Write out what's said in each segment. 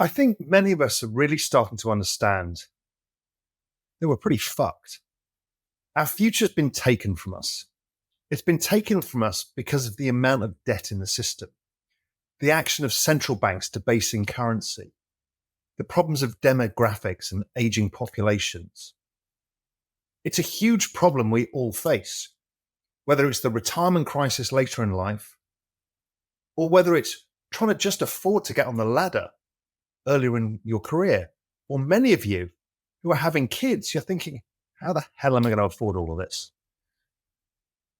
I think many of us are really starting to understand that we're pretty fucked. Our future's been taken from us. It's been taken from us because of the amount of debt in the system, the action of central banks debasing currency, the problems of demographics and aging populations. It's a huge problem we all face, whether it's the retirement crisis later in life, or whether it's trying to just afford to get on the ladder earlier in your career. Or many of you who are having kids, you're thinking, how the hell am I going to afford all of this?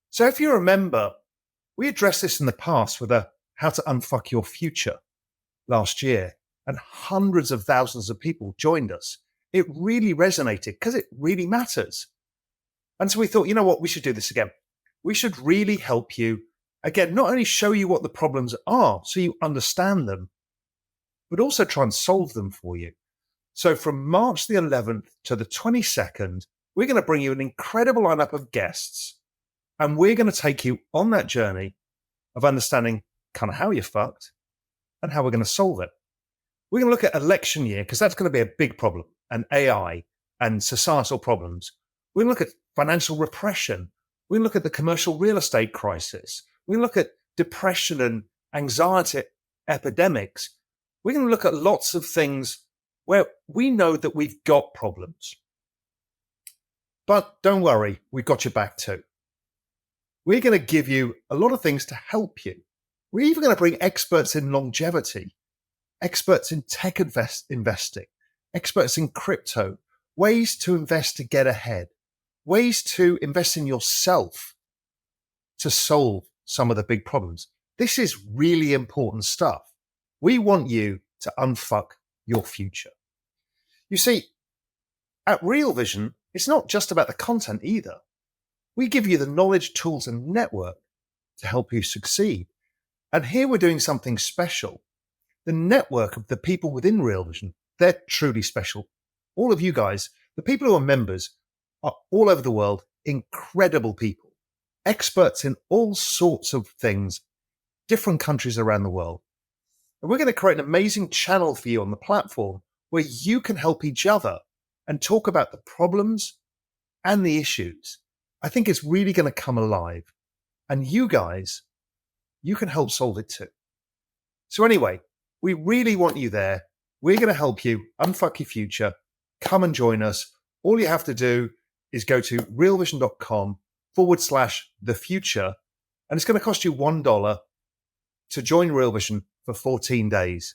So if you remember, we addressed this in the past with a How to Unfuck Your Future last year, and hundreds of thousands of people joined us. It really resonated because it really matters. And so we thought, you know what, we should do this again. We should really help you, again, not only show you what the problems are so you understand them, but also try and solve them for you. So from March the 11th to the 22nd, we're going to bring you an incredible lineup of guests, and we're going to take you on that journey of understanding kind of how you're fucked and how we're going to solve it. We're going to look at election year because that's going to be a big problem, and AI and societal problems. We're going to look at financial repression. We're going to look at the commercial real estate crisis. We're going to look at depression and anxiety epidemics. We're going to look at lots of things where we know that we've got problems. But don't worry, we've got your back too. We're going to give you a lot of things to help you. We're even going to bring experts in longevity, experts in tech investing, experts in crypto, ways to invest to get ahead, ways to invest in yourself to solve some of the big problems. This is really important stuff. We want you to unfuck your future. You see, at Real Vision, it's not just about the content either. We give you the knowledge, tools, and network to help you succeed. And here we're doing something special. The network of the people within Real Vision, they're truly special. All of you guys, the people who are members, are all over the world, incredible people, experts in all sorts of things, different countries around the world. And we're going to create an amazing channel for you on the platform where you can help each other and talk about the problems and the issues. I think it's really going to come alive. And you guys, you can help solve it too. So anyway, we really want you there. We're going to help you unfuck your future. Come and join us. All you have to do is go to realvision.com/the future. And it's going to cost you $1 to join Real Vision for 14 days.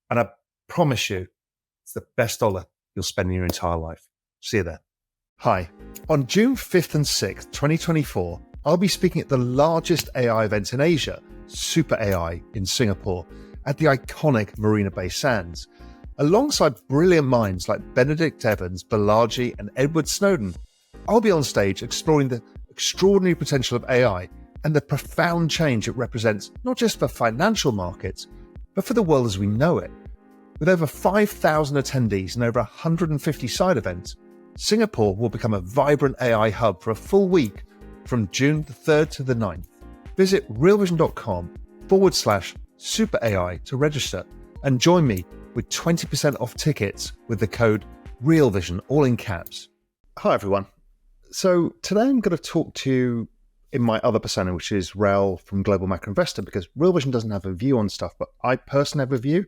And I promise you, it's the best dollar you'll spend in your entire life. See you there. Hi. On June 5th and 6th, 2024, I'll be speaking at the largest AI event in Asia, Super AI, in Singapore, at the iconic Marina Bay Sands. Alongside brilliant minds like Benedict Evans, Balaji, and Edward Snowden, I'll be on stage exploring the extraordinary potential of AI and the profound change it represents, not just for financial markets, but for the world as we know it. With over 5,000 attendees and over 150 side events, Singapore will become a vibrant AI hub for a full week from June the 3rd to the 9th. Visit realvision.com/super AI to register and join me with 20% off tickets with the code REALVISION, all in caps. Hi, everyone. So today I'm going to talk to you in my other persona, which is Raoul from Global Macro Investor, because Real Vision doesn't have a view on stuff, but I personally have a view,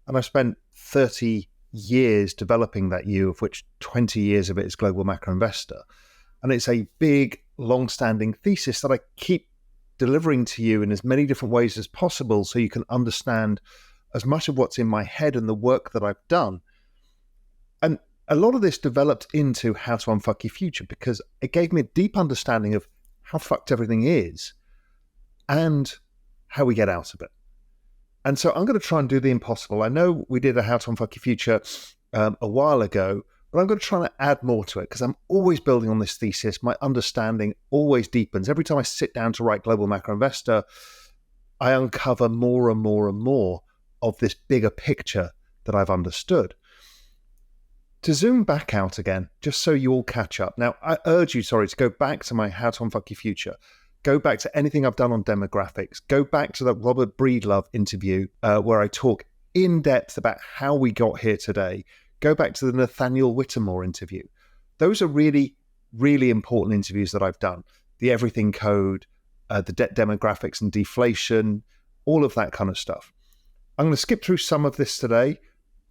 and I've spent 30 years developing that view, of which 20 years of it is Global Macro Investor. And it's a big, long-standing thesis that I keep delivering to you in as many different ways as possible so you can understand as much of what's in my head and the work that I've done. And a lot of this developed into How to Unfuck Your Future because it gave me a deep understanding of how fucked everything is and how we get out of it. And so I'm going to try and do the impossible. I know we did a How to Unfuck Your Future a while ago, but I'm going to try and add more to it because I'm always building on this thesis. My understanding always deepens. Every time I sit down to write Global Macro Investor, I uncover more and more and more of this bigger picture that I've understood. To zoom back out again, just so you all catch up. Now, I urge you, to go back to my How to Unfuck Your Future. Go back to anything I've done on demographics. Go back to that Robert Breedlove interview where I talk in depth about how we got here today, go back to the Nathaniel Whittemore interview. Those are really, really important interviews that I've done. The Everything Code, the debt demographics and deflation, all of that kind of stuff. I'm going to skip through some of this today,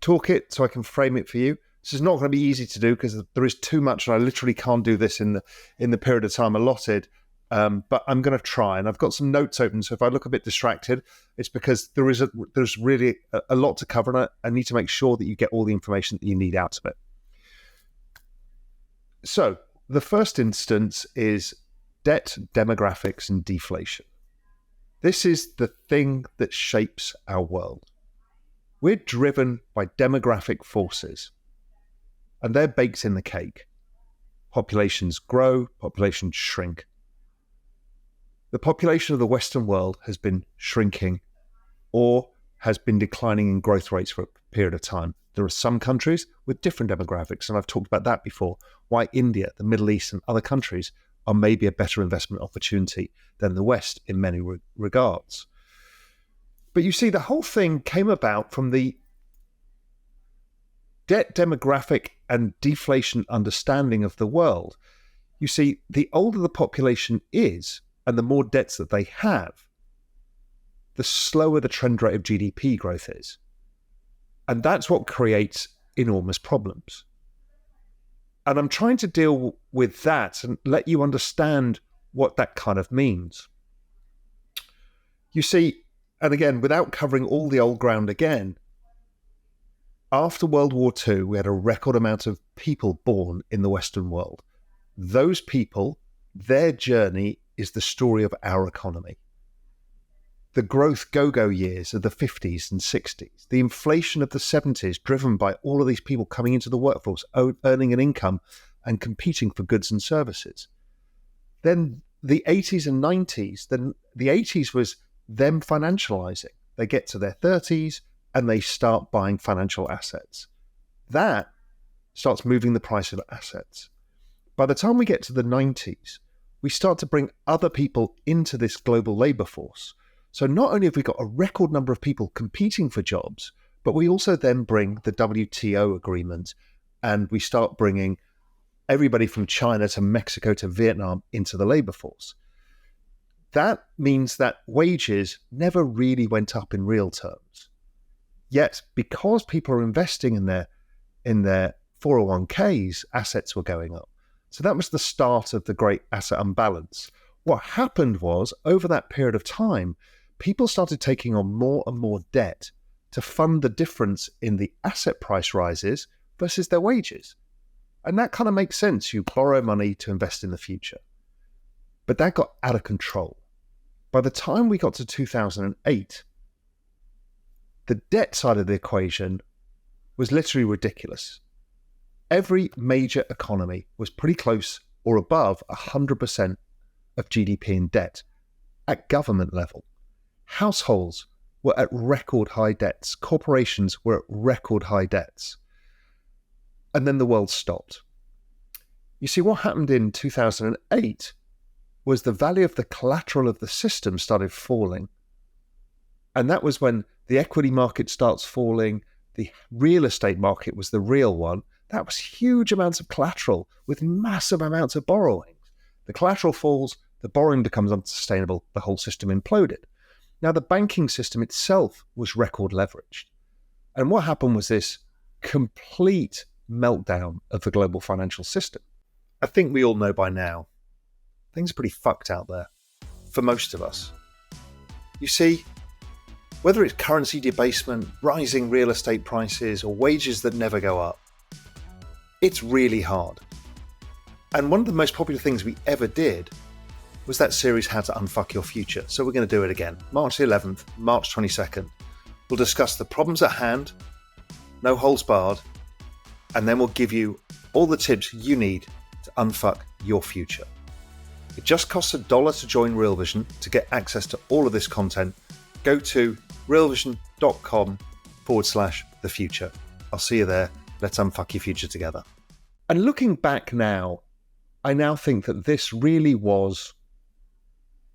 talk it so I can frame it for you. This is not going to be easy to do because there is too much, and I literally can't do this in the period of time allotted. But I'm going to try, and I've got some notes open. So if I look a bit distracted, it's because there's really a lot to cover, and I need to make sure that you get all the information that you need out of it. So the first instance is debt, demographics, and deflation. This is the thing that shapes our world. We're driven by demographic forces, and they're baked in the cake. Populations grow, populations shrink. The population of the Western world has been shrinking or has been declining in growth rates for a period of time. There are some countries with different demographics, and I've talked about that before, why India, the Middle East, and other countries are maybe a better investment opportunity than the West in many regards. But you see, the whole thing came about from the debt demographic and deflation understanding of the world. You see, the older the population is and the more debts that they have, the slower the trend rate of GDP growth is. And that's what creates enormous problems. And I'm trying to deal with that and let you understand what that kind of means. You see, and again, without covering all the old ground again, after World War II, we had a record amount of people born in the Western world. Those people, their journey is the story of our economy. The growth go-go years of the 50s and 60s, the inflation of the 70s driven by all of these people coming into the workforce, earning an income and competing for goods and services. Then the 80s and 90s, then the 80s was them financializing. They get to their 30s and they start buying financial assets. That starts moving the price of assets. By the time we get to the 90s, we start to bring other people into this global labor force. So not only have we got a record number of people competing for jobs, but we also then bring the WTO agreement, and we start bringing everybody from China to Mexico to Vietnam into the labor force. That means that wages never really went up in real terms. Yet, because people are investing in their 401ks, assets were going up. So that was the start of the great asset unbalance. What happened was, over that period of time, people started taking on more and more debt to fund the difference in the asset price rises versus their wages. And that kind of makes sense. You borrow money to invest in the future. But that got out of control. By the time we got to 2008, the debt side of the equation was literally ridiculous. Every major economy was pretty close or above 100% of GDP in debt at government level. Households were at record high debts. Corporations were at record high debts. And then the world stopped. You see, what happened in 2008 was the value of the collateral of the system started falling. And that was when the equity market starts falling. The real estate market was the real one. That was huge amounts of collateral with massive amounts of borrowing. The collateral falls, the borrowing becomes unsustainable, the whole system imploded. Now, the banking system itself was record leveraged. And what happened was this complete meltdown of the global financial system. I think we all know by now, things are pretty fucked out there, for most of us. You see, whether it's currency debasement, rising real estate prices, or wages that never go up, it's really hard. And one of the most popular things we ever did was that series, How to Unfuck Your Future. So we're going to do it again. March the 11th, March 22nd. We'll discuss the problems at hand, no holds barred, and then we'll give you all the tips you need to unfuck your future. It just costs $1 to join Real Vision to get access to all of this content. Go to realvision.com/thefuture. I'll see you there. Let's unfuck your future together. And looking back now, I now think that this really was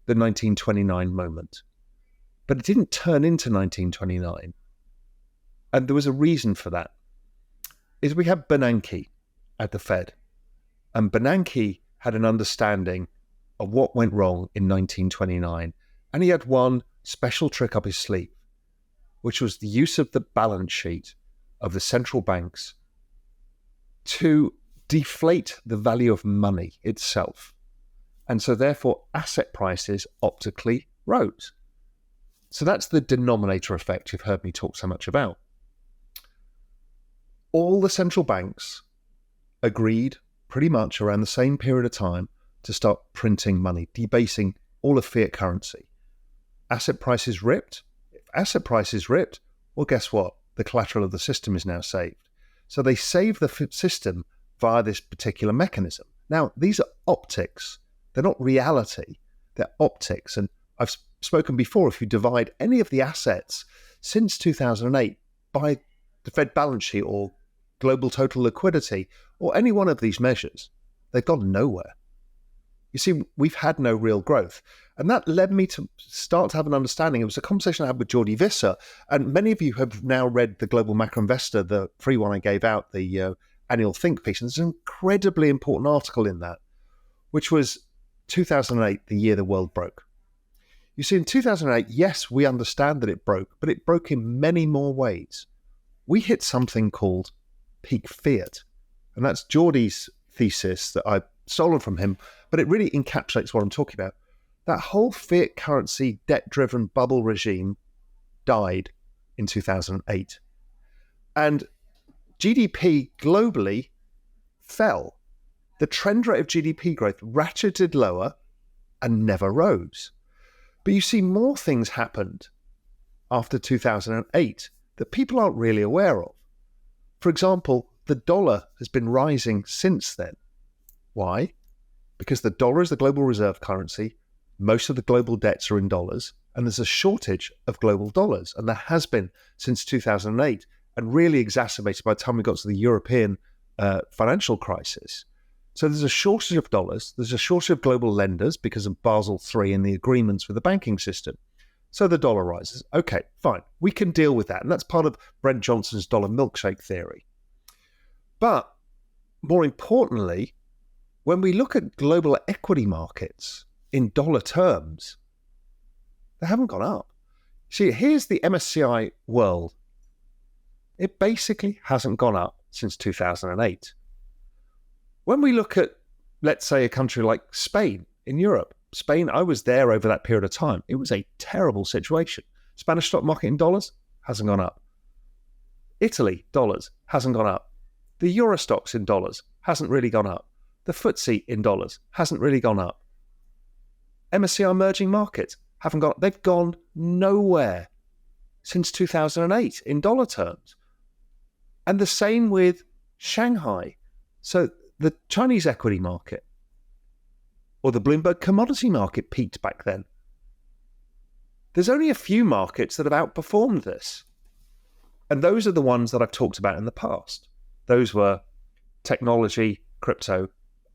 the 1929 moment. But it didn't turn into 1929 And there was a reason for that. Is we had Bernanke at the Fed, and Bernanke had an understanding of what went wrong in 1929, and he had one special trick up his sleeve, which was the use of the balance sheet of the central banks to deflate the value of money itself. And so therefore asset prices optically rose. So that's the denominator effect you've heard me talk so much about. All the central banks agreed pretty much around the same period of time to start printing money, debasing all of fiat currency. Asset prices ripped. If asset prices ripped, well, guess what? The collateral of the system is now saved. So they save the system via this particular mechanism. Now, these are optics. They're not reality. They're optics. And I've spoken before, if you divide any of the assets since 2008 by the Fed balance sheet or global total liquidity or any one of these measures, they've gone nowhere. You see, we've had no real growth. And that led me to start to have an understanding. It was a conversation I had with Jordi Visser, and many of you have now read the Global Macro Investor, the free one I gave out, the annual think piece. And there's an incredibly important article in that, which was 2008, the year the world broke. You see, in 2008, yes, we understand that it broke, but it broke in many more ways. We hit something called peak fiat, and that's Jordi's thesis that I've stolen from him, but it really encapsulates what I'm talking about. That whole fiat currency, debt-driven bubble regime died in 2008. And GDP globally fell. The trend rate of GDP growth ratcheted lower and never rose. But you see, more things happened after 2008 that people aren't really aware of. For example, the dollar has been rising since then. Why? Because the dollar is the global reserve currency. Most of the global debts are in dollars, and there's a shortage of global dollars. And there has been since 2008, and really exacerbated by the time we got to the European financial crisis. So there's a shortage of dollars. There's a shortage of global lenders because of Basel III and the agreements with the banking system. So the dollar rises. Okay, fine. We can deal with that. And that's part of Brent Johnson's dollar milkshake theory. But more importantly, when we look at global equity markets in dollar terms, they haven't gone up. See, here's the MSCI world. It basically hasn't gone up since 2008. When we look at, let's say, a country like Spain in Europe, Spain, I was there over that period of time. It was a terrible situation. Spanish stock market in dollars hasn't gone up. Italy, dollars, hasn't gone up. The Euro stocks in dollars hasn't really gone up. The FTSE in dollars hasn't really gone up. MSCI emerging markets haven't gone up. They've gone nowhere since 2008 in dollar terms. And the same with Shanghai. So the Chinese equity market or the Bloomberg commodity market peaked back then. There's only a few markets that have outperformed this. And those are the ones that I've talked about in the past. Those were technology, crypto,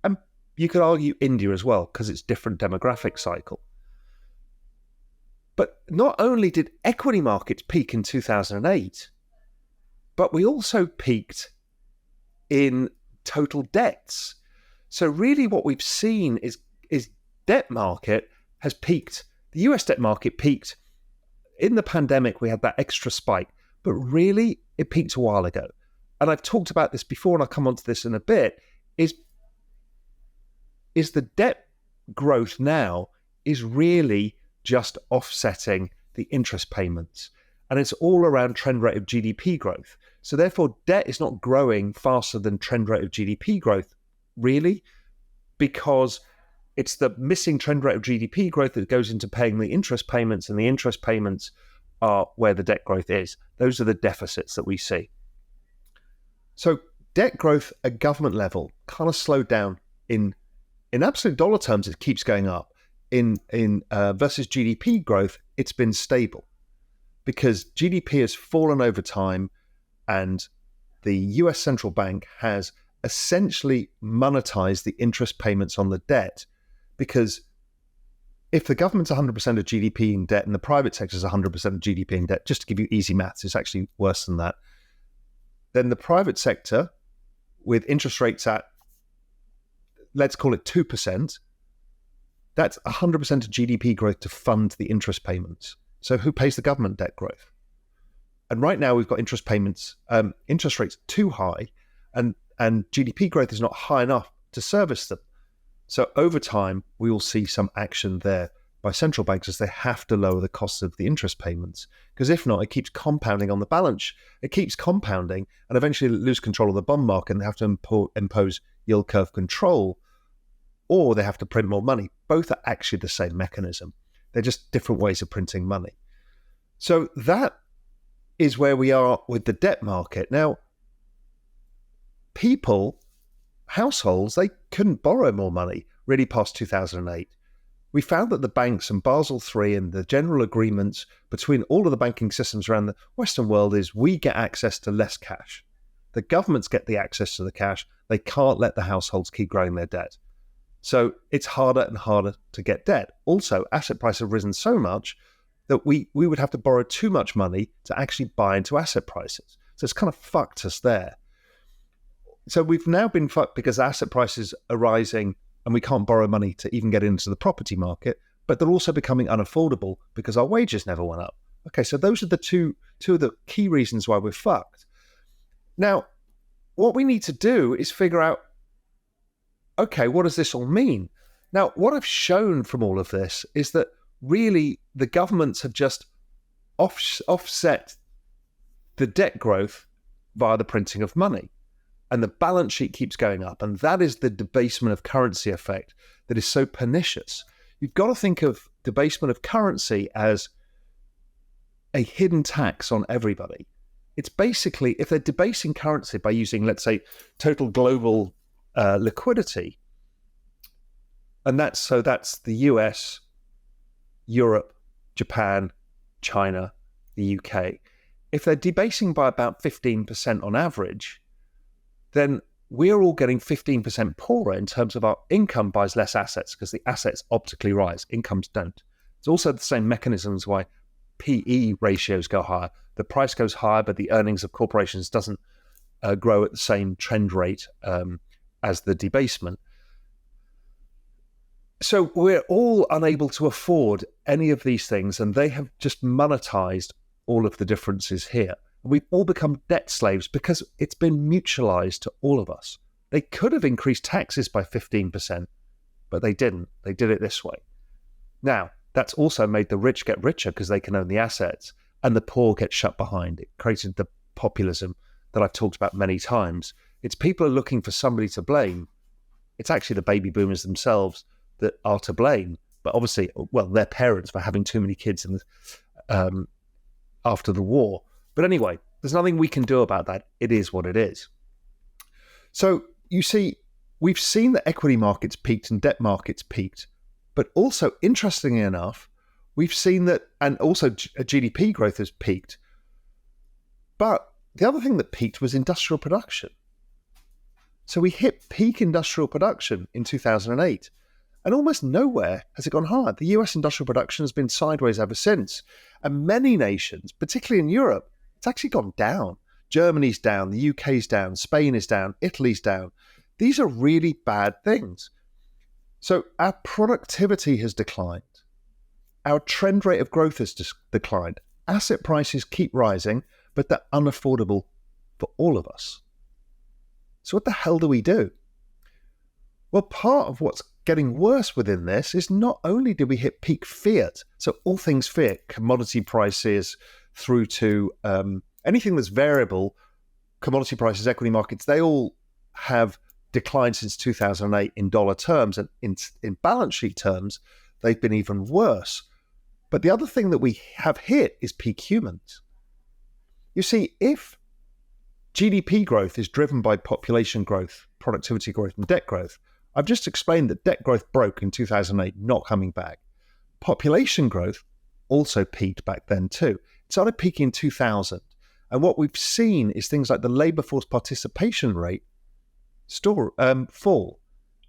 and you could argue India as well because it's different demographic cycle. But not only did equity markets peak in 2008, but we also peaked in total debts. So really what we've seen is debt market has peaked. The US debt market peaked. In the pandemic, we had that extra spike, but really it peaked a while ago. And I've talked about this before, and I'll come on to this in a bit, is the debt growth now is really just offsetting the interest payments. And it's all around trend rate of GDP growth. So therefore, debt is not growing faster than trend rate of GDP growth, really, because it's the missing trend rate of GDP growth that goes into paying the interest payments, and the interest payments are where the debt growth is. Those are the deficits that we see. So debt growth at government level kind of slowed down. In absolute dollar terms, it keeps going up. In versus GDP growth, it's been stable because GDP has fallen over time, and the US central bank has essentially monetized the interest payments on the debt because if the government's 100% of GDP in debt and the private sector is 100% of GDP in debt, just to give you easy maths, it's actually worse than that, then the private sector, with interest rates at, let's call it 2%, that's 100% of GDP growth to fund the interest payments. So who pays the government debt growth? And right now we've got interest rates too high, and GDP growth is not high enough to service them. So over time, we will see some action there by central banks as they have to lower the cost of the interest payments. Because if not, it keeps compounding on the balance. It keeps compounding and eventually lose control of the bond market and they have to impose yield curve control, or they have to print more money. Both are actually the same mechanism. They're just different ways of printing money. So that is where we are with the debt market. Now, households, they couldn't borrow more money really past 2008. We found that the banks and Basel III and the general agreements between all of the banking systems around the Western world is we get access to less cash. The governments get the access to the cash. They can't let the households keep growing their debt. So it's harder and harder to get debt. Also, asset prices have risen so much that we would have to borrow too much money to actually buy into asset prices. So it's kind of fucked us there. So we've now been fucked because asset prices are rising and we can't borrow money to even get into the property market, but they're also becoming unaffordable because our wages never went up. Okay, so those are the two of the key reasons why we're fucked. Now, what we need to do is figure out, okay, what does this all mean? Now, what I've shown from all of this is that really the governments have just offset the debt growth via the printing of money. And the balance sheet keeps going up. And that is the debasement of currency effect that is so pernicious. You've got to think of debasement of currency as a hidden tax on everybody. It's basically, if they're debasing currency by using, let's say, total global liquidity, and that's the US, Europe, Japan, China, the UK. If they're debasing by about 15% on average, then we're all getting 15% poorer in terms of our income buys less assets because the assets optically rise, incomes don't. It's also the same mechanisms why PE ratios go higher. The price goes higher, but the earnings of corporations doesn't grow at the same trend rate as the debasement. So we're all unable to afford any of these things, and they have just monetized all of the differences here. We've all become debt slaves because it's been mutualized to all of us. They could have increased taxes by 15%, but they didn't. They did it this way. Now, that's also made the rich get richer because they can own the assets, and the poor get shut behind. It created the populism that I've talked about many times. It's people are looking for somebody to blame. It's actually the baby boomers themselves that are to blame. But obviously, well, their parents for having too many kids after the war. But anyway, there's nothing we can do about that. It is what it is. So you see, we've seen that equity markets peaked and debt markets peaked. But also, interestingly enough, we've seen that, and also GDP growth has peaked. But the other thing that peaked was industrial production. So we hit peak industrial production in 2008. And almost nowhere has it gone higher. The US industrial production has been sideways ever since. And many nations, particularly in Europe, it's actually gone down. Germany's down, the UK's down, Spain is down, Italy's down. These are really bad things. So our productivity has declined. Our trend rate of growth has declined. Asset prices keep rising, but they're unaffordable for all of us. So what the hell do we do? Well, part of what's getting worse within this is not only did we hit peak fiat, so all things fiat, commodity prices through to anything that's variable, commodity prices, equity markets, they all have declined since 2008 in dollar terms, and in balance sheet terms, they've been even worse. But the other thing that we have hit is peak humans. You see, if GDP growth is driven by population growth, productivity growth, and debt growth, I've just explained that debt growth broke in 2008, not coming back. Population growth also peaked back then too. It started peaking in 2000. And what we've seen is things like the labour force participation rate fall.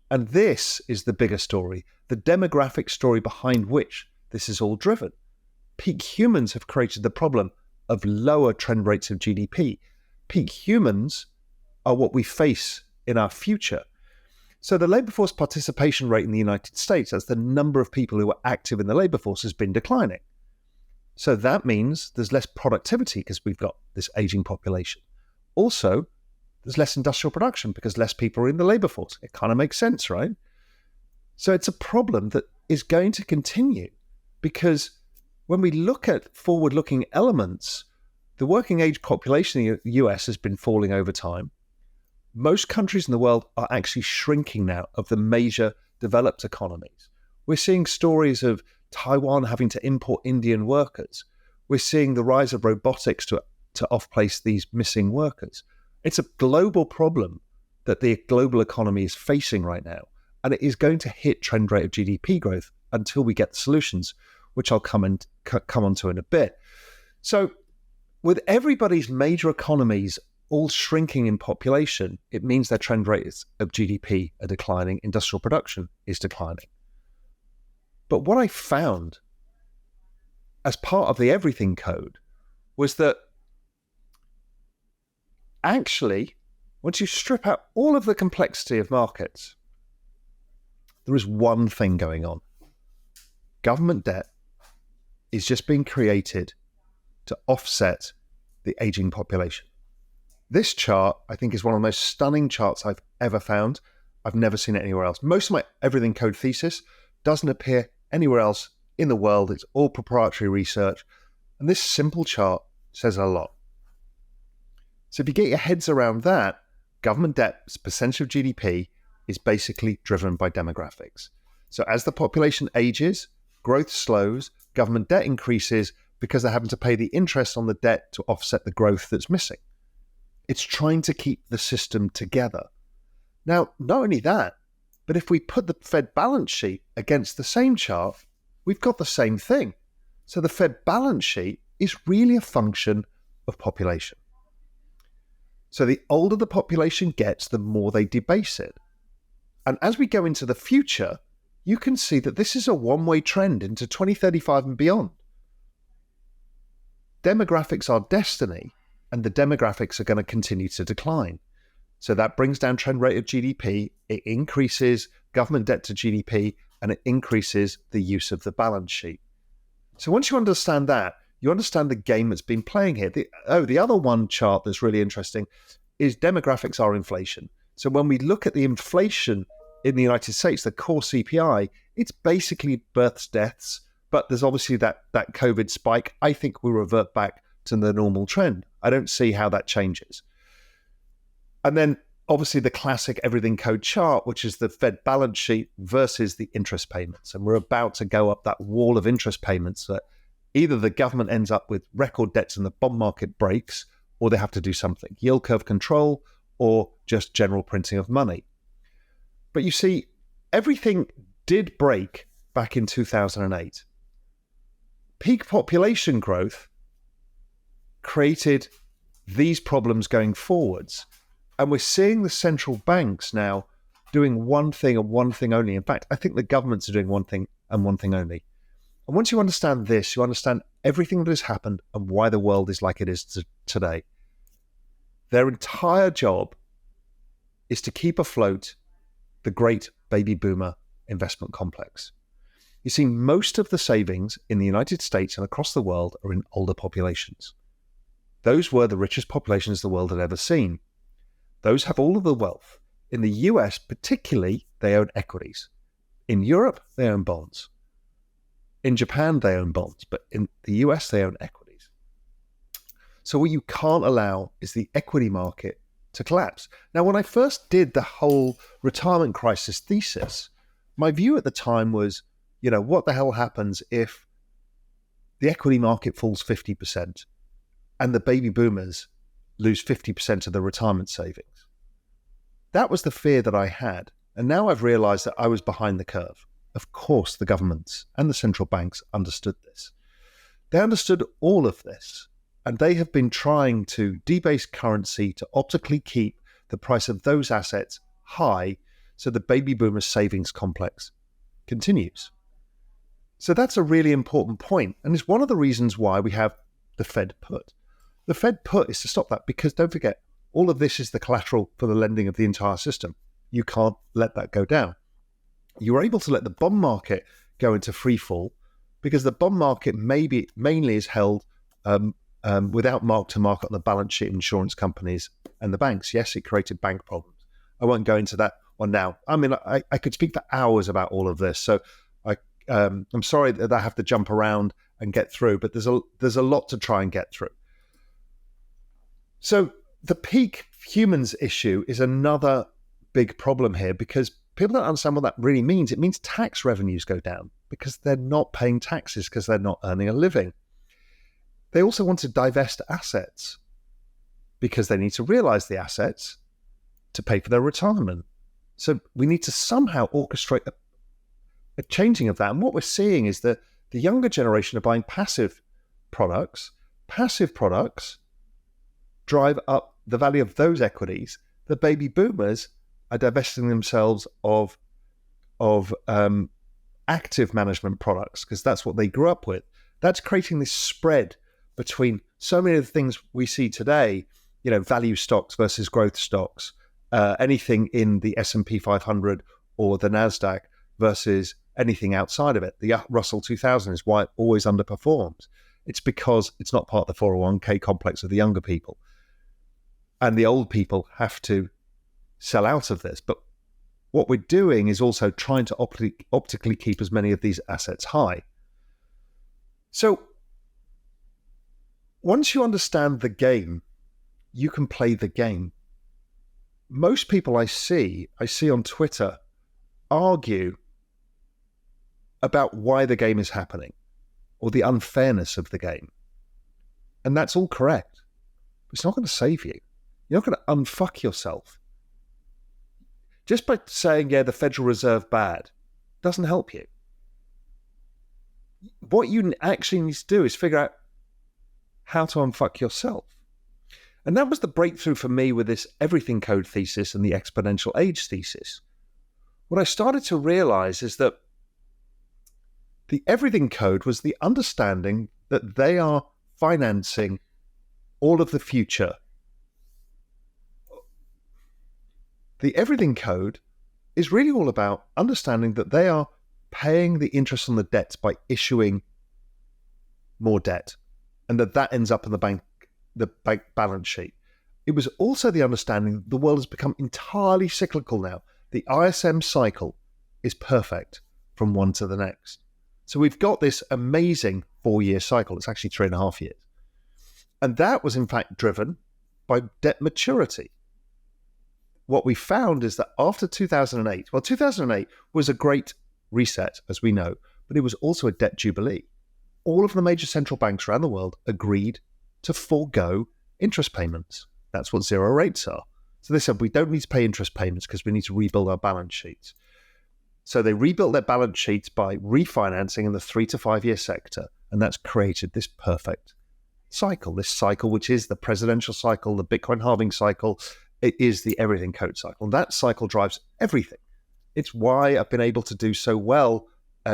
And this is the bigger story, the demographic story behind which this is all driven. Peak humans have created the problem of lower trend rates of GDP. Peak humans are what we face in our future. So the labour force participation rate in the United States, as the number of people who are active in the labour force, has been declining. So that means there's less productivity because we've got this ageing population. Also, there's less industrial production because less people are in the labour force. It kind of makes sense, right? So it's a problem that is going to continue because when we look at forward-looking elements, the working age population in the US has been falling over time. Most countries in the world are actually shrinking now of the major developed economies. We're seeing stories of Taiwan having to import Indian workers. We're seeing the rise of robotics to off-place these missing workers. It's a global problem that the global economy is facing right now, and it is going to hit trend rate of GDP growth until we get the solutions, which I'll come on to in a bit. So with everybody's major economies all shrinking in population, it means their trend rates of GDP are declining, industrial production is declining. But what I found as part of the everything code was that actually, once you strip out all of the complexity of markets, there is one thing going on. Government debt is just being created to offset the aging population. This chart, I think, is one of the most stunning charts I've ever found. I've never seen it anywhere else. Most of my everything code thesis doesn't appear anywhere else in the world. It's all proprietary research. And this simple chart says a lot. So if you get your heads around that, government debt as a percentage of GDP is basically driven by demographics. So as the population ages, growth slows, government debt increases because they're having to pay the interest on the debt to offset the growth that's missing. It's trying to keep the system together. Now, not only that, but if we put the Fed balance sheet against the same chart, we've got the same thing. So the Fed balance sheet is really a function of population. So the older the population gets, the more they debase it. And as we go into the future, you can see that this is a one-way trend into 2035 and beyond. Demographics are destiny, and the demographics are going to continue to decline. So that brings down trend rate of GDP, it increases government debt to GDP, and it increases the use of the balance sheet. So once you understand that, you understand the game that's been playing here. The other one chart that's really interesting is demographics are inflation. So when we look at the inflation in the United States, the core CPI, it's basically births, deaths, but there's obviously that COVID spike. I think we'll revert back to the normal trend. I don't see how that changes. And then obviously the classic everything code chart, which is the Fed balance sheet versus the interest payments. And we're about to go up that wall of interest payments that either the government ends up with record debts and the bond market breaks, or they have to do something, yield curve control, or just general printing of money. But you see, everything did break back in 2008. Peak population growth created these problems going forwards. And we're seeing the central banks now doing one thing and one thing only. In fact, I think the governments are doing one thing and one thing only. And once you understand this, you understand everything that has happened and why the world is like it is today. Their entire job is to keep afloat the great baby boomer investment complex. You see, most of the savings in the United States and across the world are in older populations. Those were the richest populations the world had ever seen. Those have all of the wealth. In the US, particularly, they own equities. In Europe, they own bonds. In Japan, they own bonds, but in the US, they own equities. So what you can't allow is the equity market to collapse. Now, when I first did the whole retirement crisis thesis, my view at the time was, what the hell happens if the equity market falls 50% and the baby boomers lose 50% of the retirement savings? That was the fear that I had. And now I've realized that I was behind the curve. Of course, the governments and the central banks understood this. They understood all of this, and they have been trying to debase currency to optically keep the price of those assets high So the baby boomer savings complex continues. So that's a really important point, and it's one of the reasons why we have the Fed put. The Fed put is to stop that, because don't forget, all of this is the collateral for the lending of the entire system. You can't let that go down. You were able to let the bond market go into free fall because the bond market mainly is held without mark to market on the balance sheet of insurance companies and the banks. Yes, it created bank problems. I won't go into that one now. I mean, I could speak for hours about all of this. So I'm sorry that I have to jump around and get through, but there's a lot to try and get through. So the peak humans issue is another big problem here, because people don't understand what that really means. It means tax revenues go down because they're not paying taxes because they're not earning a living. They also want to divest assets because they need to realize the assets to pay for their retirement. So we need to somehow orchestrate a changing of that. And what we're seeing is that the younger generation are buying passive products. Passive products drive up the value of those equities. The baby boomers are divesting themselves of active management products because that's what they grew up with. That's creating this spread between so many of the things we see today, value stocks versus growth stocks, anything in the S&P 500 or the NASDAQ versus anything outside of it. The Russell 2000 is why it always underperforms. It's because it's not part of the 401k complex of the younger people. And the old people have to sell out of this. But what we're doing is also trying to optically keep as many of these assets high. So once you understand the game, you can play the game. Most people I see on Twitter argue about why the game is happening or the unfairness of the game. And that's all correct. It's not going to save you. You're not going to unfuck yourself. Just by saying, the Federal Reserve bad, doesn't help you. What you actually need to do is figure out how to unfuck yourself. And that was the breakthrough for me with this everything code thesis and the exponential age thesis. What I started to realize is that the everything code was the understanding that they are financing all of the future. The everything code is really all about understanding that they are paying the interest on the debts by issuing more debt, and that ends up in the bank balance sheet. It was also the understanding that the world has become entirely cyclical now. The ISM cycle is perfect from one to the next. So we've got this amazing 4-year cycle. It's actually 3.5 years. And that was in fact driven by debt maturity. What we found is that after 2008, 2008 was a great reset, as we know, but it was also a debt jubilee. All of the major central banks around the world agreed to forego interest payments. That's what zero rates are. So they said, we don't need to pay interest payments because we need to rebuild our balance sheets. So they rebuilt their balance sheets by refinancing in the 3 to 5 year sector. And that's created this perfect cycle, which is the presidential cycle, the Bitcoin halving cycle. It is the everything code cycle. And that cycle drives everything. It's why I've been able to do so well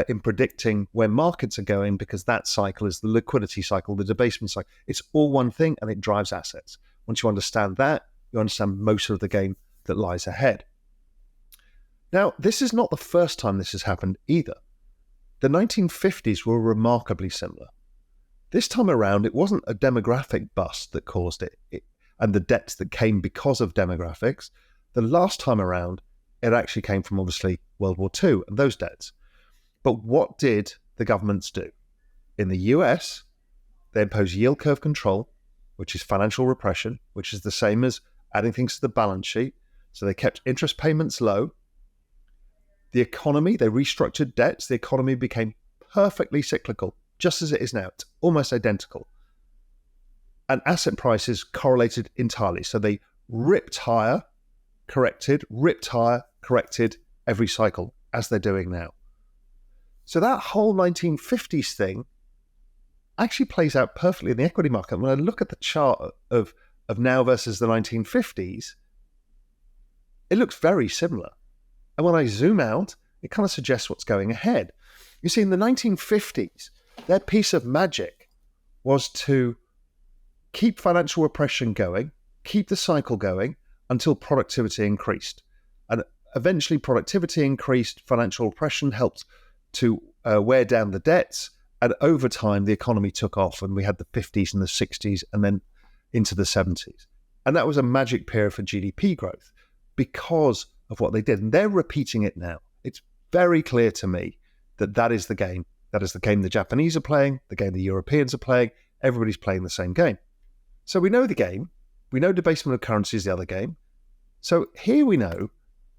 in predicting where markets are going, because that cycle is the liquidity cycle, the debasement cycle. It's all one thing and it drives assets. Once you understand that, you understand most of the game that lies ahead. Now, this is not the first time this has happened either. The 1950s were remarkably similar. This time around, it wasn't a demographic bust that caused it and the debts that came because of demographics. The last time around, it actually came from obviously World War II and those debts. But what did the governments do? In the US, they imposed yield curve control, which is financial repression, which is the same as adding things to the balance sheet. So they kept interest payments low. The economy, they restructured debts. The economy became perfectly cyclical, just as it is now. It's almost identical. And asset prices correlated entirely. So they ripped higher, corrected every cycle, as they're doing now. So that whole 1950s thing actually plays out perfectly in the equity market. When I look at the chart of now versus the 1950s, it looks very similar. And when I zoom out, it kind of suggests what's going ahead. You see, in the 1950s, their piece of magic was to keep financial repression going, keep the cycle going until productivity increased. And eventually productivity increased, financial repression helped to wear down the debts. And over time, the economy took off and we had the 50s and the 60s and then into the 70s. And that was a magic period for GDP growth because of what they did. And they're repeating it now. It's very clear to me that that is the game. That is the game the Japanese are playing, the game the Europeans are playing. Everybody's playing the same game. So we know the game. We know debasement of currency is the other game. So here we know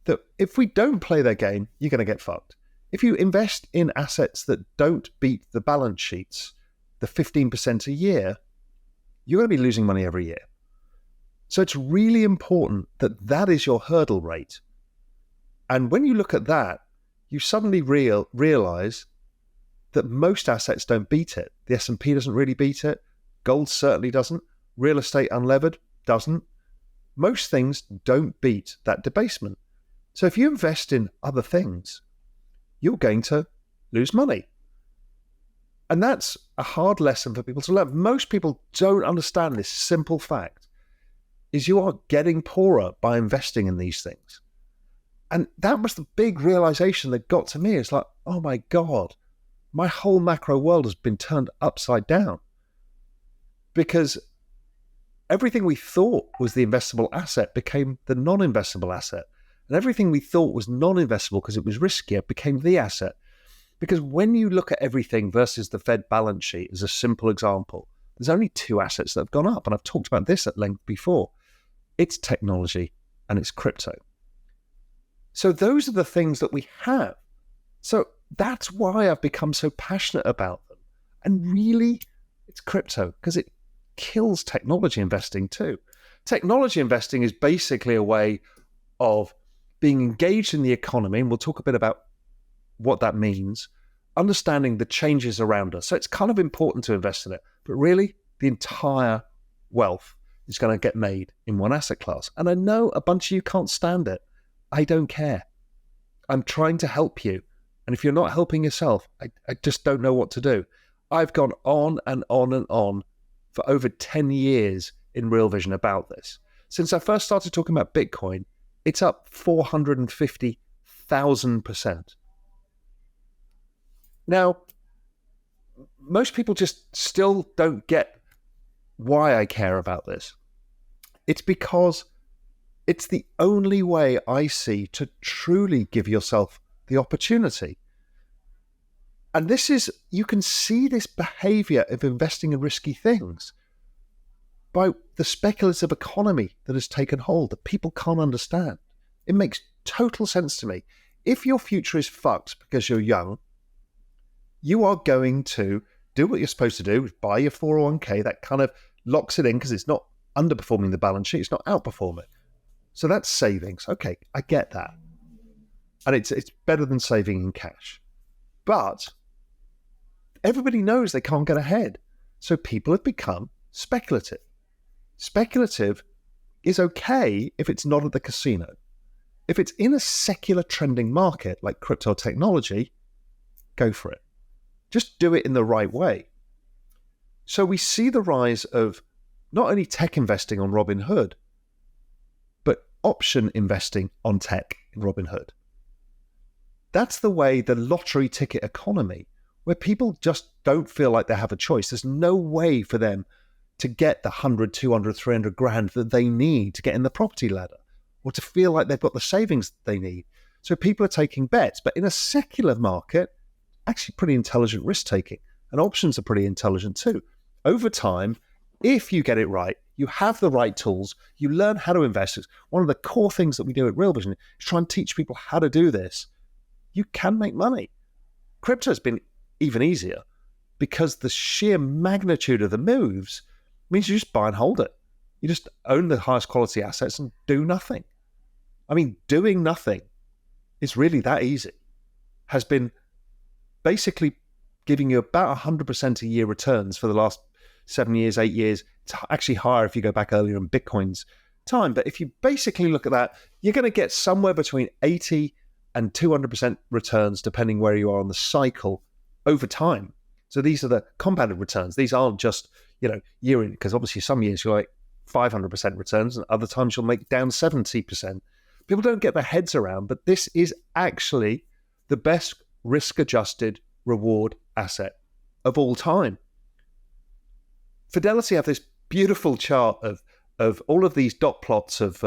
that if we don't play their game, you're going to get fucked. If you invest in assets that don't beat the balance sheets, the 15% a year, you're going to be losing money every year. So it's really important that that is your hurdle rate. And when you look at that, you suddenly realize that most assets don't beat it. The S&P doesn't really beat it. Gold certainly doesn't. Real estate unlevered doesn't. Most things don't beat that debasement. So if you invest in other things, you're going to lose money. And that's a hard lesson for people to learn. Most people don't understand this simple fact, is you are getting poorer by investing in these things. And that was the big realization that got to me. It's like, oh my God, my whole macro world has been turned upside down. Because everything we thought was the investable asset became the non-investable asset. And everything we thought was non-investable because it was riskier became the asset. Because when you look at everything versus the Fed balance sheet as a simple example, there's only two assets that have gone up. And I've talked about this at length before. It's technology and it's crypto. So those are the things that we have. So that's why I've become so passionate about them. And really, it's crypto because it kills technology investing too. Technology investing is basically a way of being engaged in the economy, and we'll talk a bit about what that means, understanding the changes around us. So it's kind of important to invest in it, but really the entire wealth is going to get made in one asset class. And I know a bunch of you can't stand it. I don't care. I'm trying to help you. And if you're not helping yourself, I just don't know what to do. I've gone on and on and on for over 10 years in Real Vision about this. Since I first started talking about Bitcoin, it's up 450,000%. Now, most people just still don't get why I care about this. It's because it's the only way I see to truly give yourself the opportunity. And this is, you can see this behavior of investing in risky things by the speculative economy that has taken hold that people can't understand. It makes total sense to me. If your future is fucked because you're young, you are going to do what you're supposed to do, buy your 401k, that kind of locks it in because it's not underperforming the balance sheet, it's not outperforming. So that's savings. Okay, I get that. And it's better than saving in cash. But everybody knows they can't get ahead. So people have become speculative. Speculative is okay if it's not at the casino. If it's in a secular trending market like crypto technology, go for it. Just do it in the right way. So we see the rise of not only tech investing on Robinhood, but option investing on tech in Robinhood. That's the way, the lottery ticket economy, where people just don't feel like they have a choice. There's no way for them to get the 100, 200, 300 grand that they need to get in the property ladder or to feel like they've got the savings they need. So people are taking bets, but in a secular market, actually pretty intelligent risk taking, and options are pretty intelligent too. Over time, if you get it right, you have the right tools, you learn how to invest. It's one of the core things that we do at Real Vision is try and teach people how to do this. You can make money. Crypto has been even easier because the sheer magnitude of the moves means you just buy and hold it. You just own the highest quality assets and do nothing. I mean, doing nothing is really that easy. Has been basically giving you about 100% a year returns for the last 7 years, 8 years. It's actually higher if you go back earlier in Bitcoin's time. But if you basically look at that, you're going to get somewhere between 80 and 200% returns depending where you are on the cycle over time. So these are the compounded returns. These aren't just, year in, because obviously some years you're like 500% returns and other times you'll make down 70%. People don't get their heads around, but this is actually the best risk-adjusted reward asset of all time. Fidelity have this beautiful chart of all of these dot plots of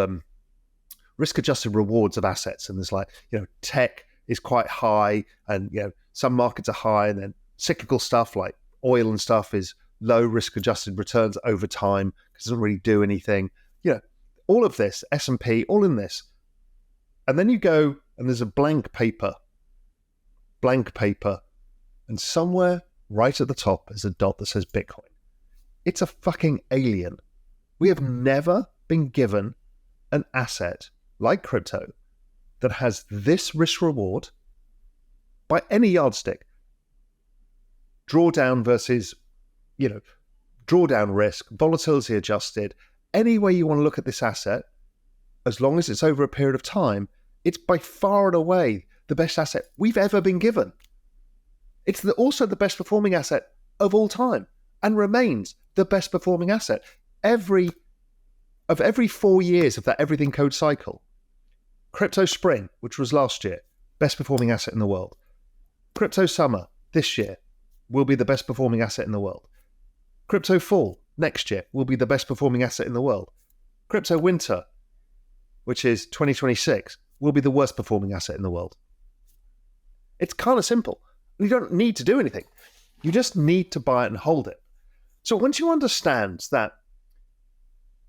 risk-adjusted rewards of assets. And there's like, tech is quite high and, some markets are high, and then cyclical stuff like oil and stuff is low risk-adjusted returns over time because it doesn't really do anything. All of this, S&P, all in this. And then you go and there's a blank paper, and somewhere right at the top is a dot that says Bitcoin. It's a fucking alien. We have never been given an asset like crypto that has this risk reward by any yardstick. Drawdown versus, drawdown risk, volatility adjusted, any way you want to look at this asset, as long as it's over a period of time, it's by far and away the best asset we've ever been given. It's also the best performing asset of all time and remains the best performing asset. Every 4 years of that everything code cycle, Crypto Spring, which was last year, best performing asset in the world. Crypto Summer this year will be the best performing asset in the world. Crypto Fall next year will be the best performing asset in the world. Crypto Winter, which is 2026, will be the worst performing asset in the world. It's kind of simple. You don't need to do anything. You just need to buy it and hold it. So once you understand that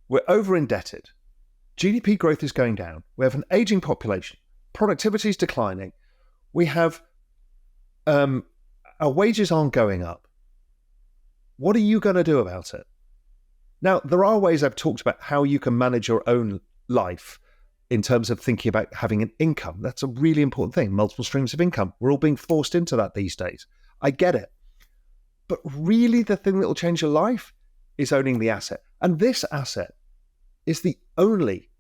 we're over indebted, GDP growth is going down, we have an aging population, productivity is declining, we have our wages aren't going up. What are you going to do about it? Now, there are ways I've talked about how you can manage your own life in terms of thinking about having an income. That's a really important thing. Multiple streams of income. We're all being forced into that these days. I get it. But really the thing that will change your life is owning the asset. And this asset is the only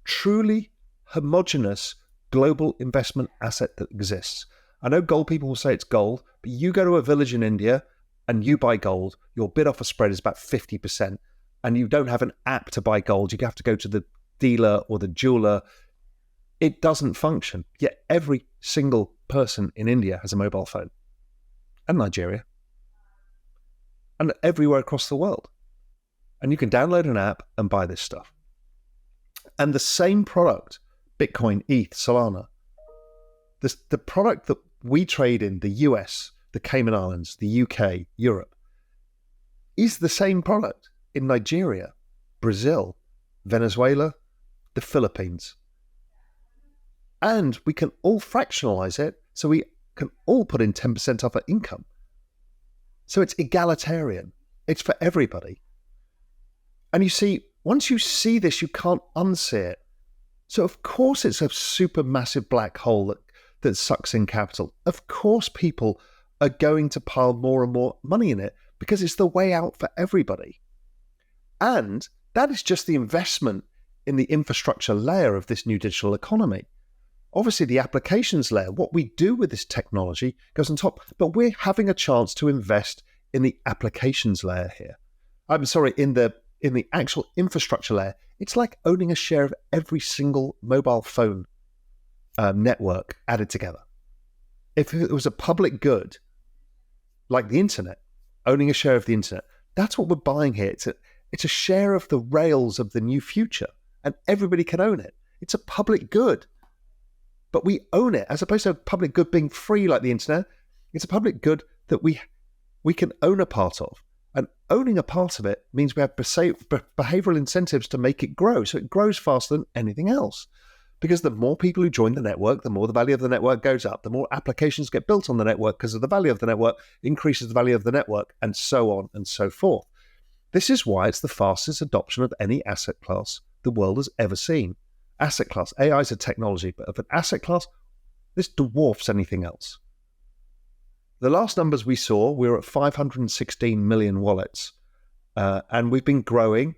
truly homogenous global investment asset that exists. I know gold people will say it's gold, but you go to a village in India and you buy gold, your bid offer spread is about 50%, and you don't have an app to buy gold. You have to go to the dealer or the jeweler. It doesn't function. Yet every single person in India has a mobile phone, and Nigeria, and everywhere across the world. And you can download an app and buy this stuff. And the same product, Bitcoin, ETH, Solana, the product that we trade in the US, the Cayman Islands, the UK, Europe, is the same product in Nigeria, Brazil, Venezuela, the Philippines. And we can all fractionalize it, so we can all put in 10% of our income. So it's egalitarian. It's for everybody. And you see, once you see this, you can't unsee it. So of course it's a super massive black hole that sucks in capital. Of course people are going to pile more and more money in it because it's the way out for everybody. And that is just the investment in the infrastructure layer of this new digital economy. Obviously the applications layer, what we do with this technology goes on top, but we're having a chance to invest in the applications layer here. I'm sorry, in the actual infrastructure layer. It's like owning a share of every single mobile phone network added together. If it was a public good, like the internet, owning a share of the internet, that's what we're buying here. It's a share of the rails of the new future, and everybody can own it. It's a public good, but we own it, as opposed to a public good being free like the internet. It's a public good that we can own a part of. And owning a part of it means we have behavioral incentives to make it grow. So it grows faster than anything else. Because the more people who join the network, the more the value of the network goes up. The more applications get built on the network because of the value of the network increases the value of the network, and so on and so forth. This is why it's the fastest adoption of any asset class the world has ever seen. Asset class. AI is a technology, but of an asset class, this dwarfs anything else. The last numbers we saw, we were at 516 million wallets. And we've been growing,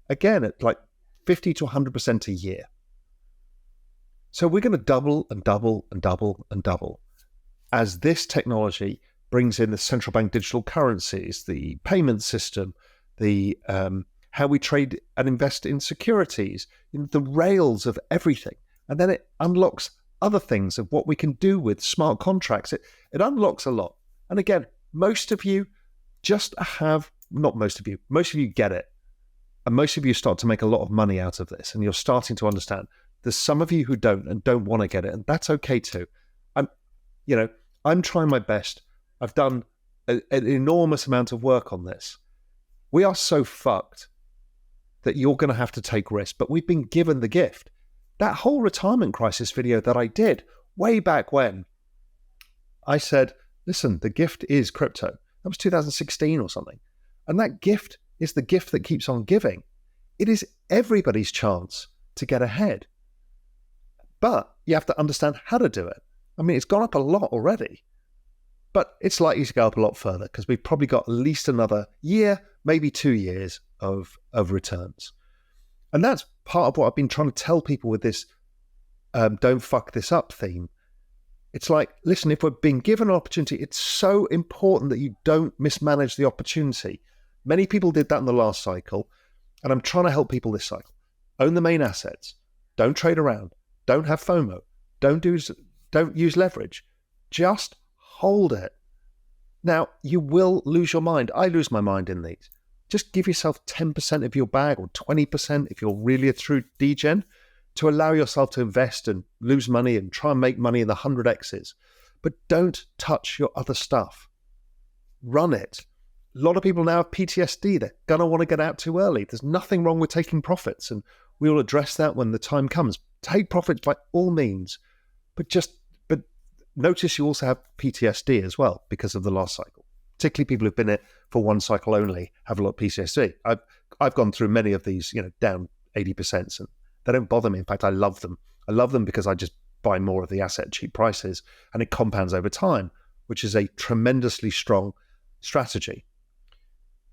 again, at like 50 to 100% a year. So we're going to double and double and double and double as this technology brings in the central bank digital currencies, the payment system, the how we trade and invest in securities, the rails of everything. And then it unlocks other things of what we can do with smart contracts. It unlocks a lot. And again, most of you most of you get it. And most of you start to make a lot of money out of this. And you're starting to understand. There's some of you who don't and don't want to get it. And that's okay too. I'm trying my best. I've done an enormous amount of work on this. We are so fucked that you're going to have to take risks, but we've been given the gift. That whole retirement crisis video that I did way back when, I said, listen, the gift is crypto. That was 2016 or something. And that gift is the gift that keeps on giving. It is everybody's chance to get ahead. But you have to understand how to do it. I mean, it's gone up a lot already, but it's likely to go up a lot further because we've probably got at least another year, maybe 2 years of returns. And that's part of what I've been trying to tell people with this don't fuck this up theme. It's like, listen, if we're being given an opportunity, it's so important that you don't mismanage the opportunity. Many people did that in the last cycle, and I'm trying to help people this cycle. Own the main assets. Don't trade around. Don't have FOMO. Don't use leverage. Just hold it. Now, you will lose your mind. I lose my mind in these. Just give yourself 10% of your bag or 20% if you're really a true degen to allow yourself to invest and lose money and try and make money in the 100x's. But don't touch your other stuff. Run it. A lot of people now have PTSD. They're going to want to get out too early. There's nothing wrong with taking profits, and we will address that when the time comes. Take profits by all means, but notice you also have PTSD as well because of the last cycle. Particularly people who've been in it for one cycle only have a lot of PTSD. I've gone through many of these, down 80%, and they don't bother me. In fact, I love them. I love them because I just buy more of the asset at cheap prices, and it compounds over time, which is a tremendously strong strategy.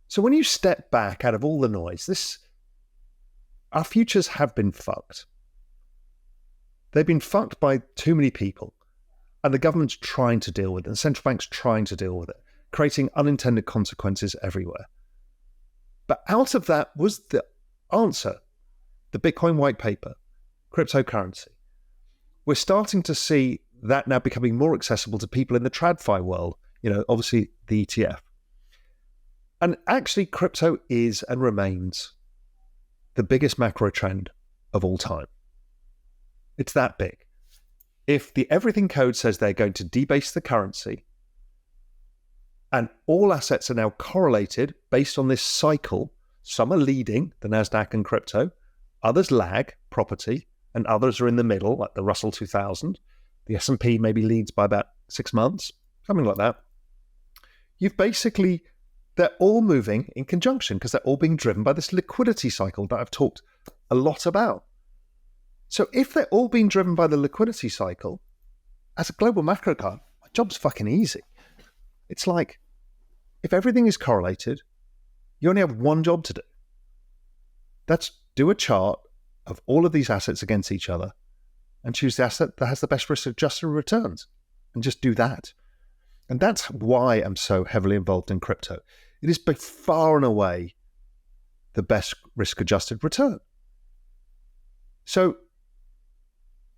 So when you step back out of all the noise, our futures have been fucked. They've been fucked by too many people, and the government's trying to deal with it, and central banks trying to deal with it, creating unintended consequences everywhere. But out of that was the answer, the Bitcoin white paper, cryptocurrency. We're starting to see that now becoming more accessible to people in the TradFi world, obviously the ETF. And actually, crypto is and remains the biggest macro trend of all time. It's that big. If the Everything Code says they're going to debase the currency, and all assets are now correlated based on this cycle, some are leading, the NASDAQ and crypto, others lag, property, and others are in the middle, like the Russell 2000. The S&P maybe leads by about 6 months, something like that. They're all moving in conjunction because they're all being driven by this liquidity cycle that I've talked a lot about. So if they're all being driven by the liquidity cycle, as a global macro card, my job's fucking easy. It's like, if everything is correlated, you only have one job to do. That's do a chart of all of these assets against each other and choose the asset that has the best risk-adjusted returns, and just do that. And that's why I'm so heavily involved in crypto. It is by far and away the best risk-adjusted return. So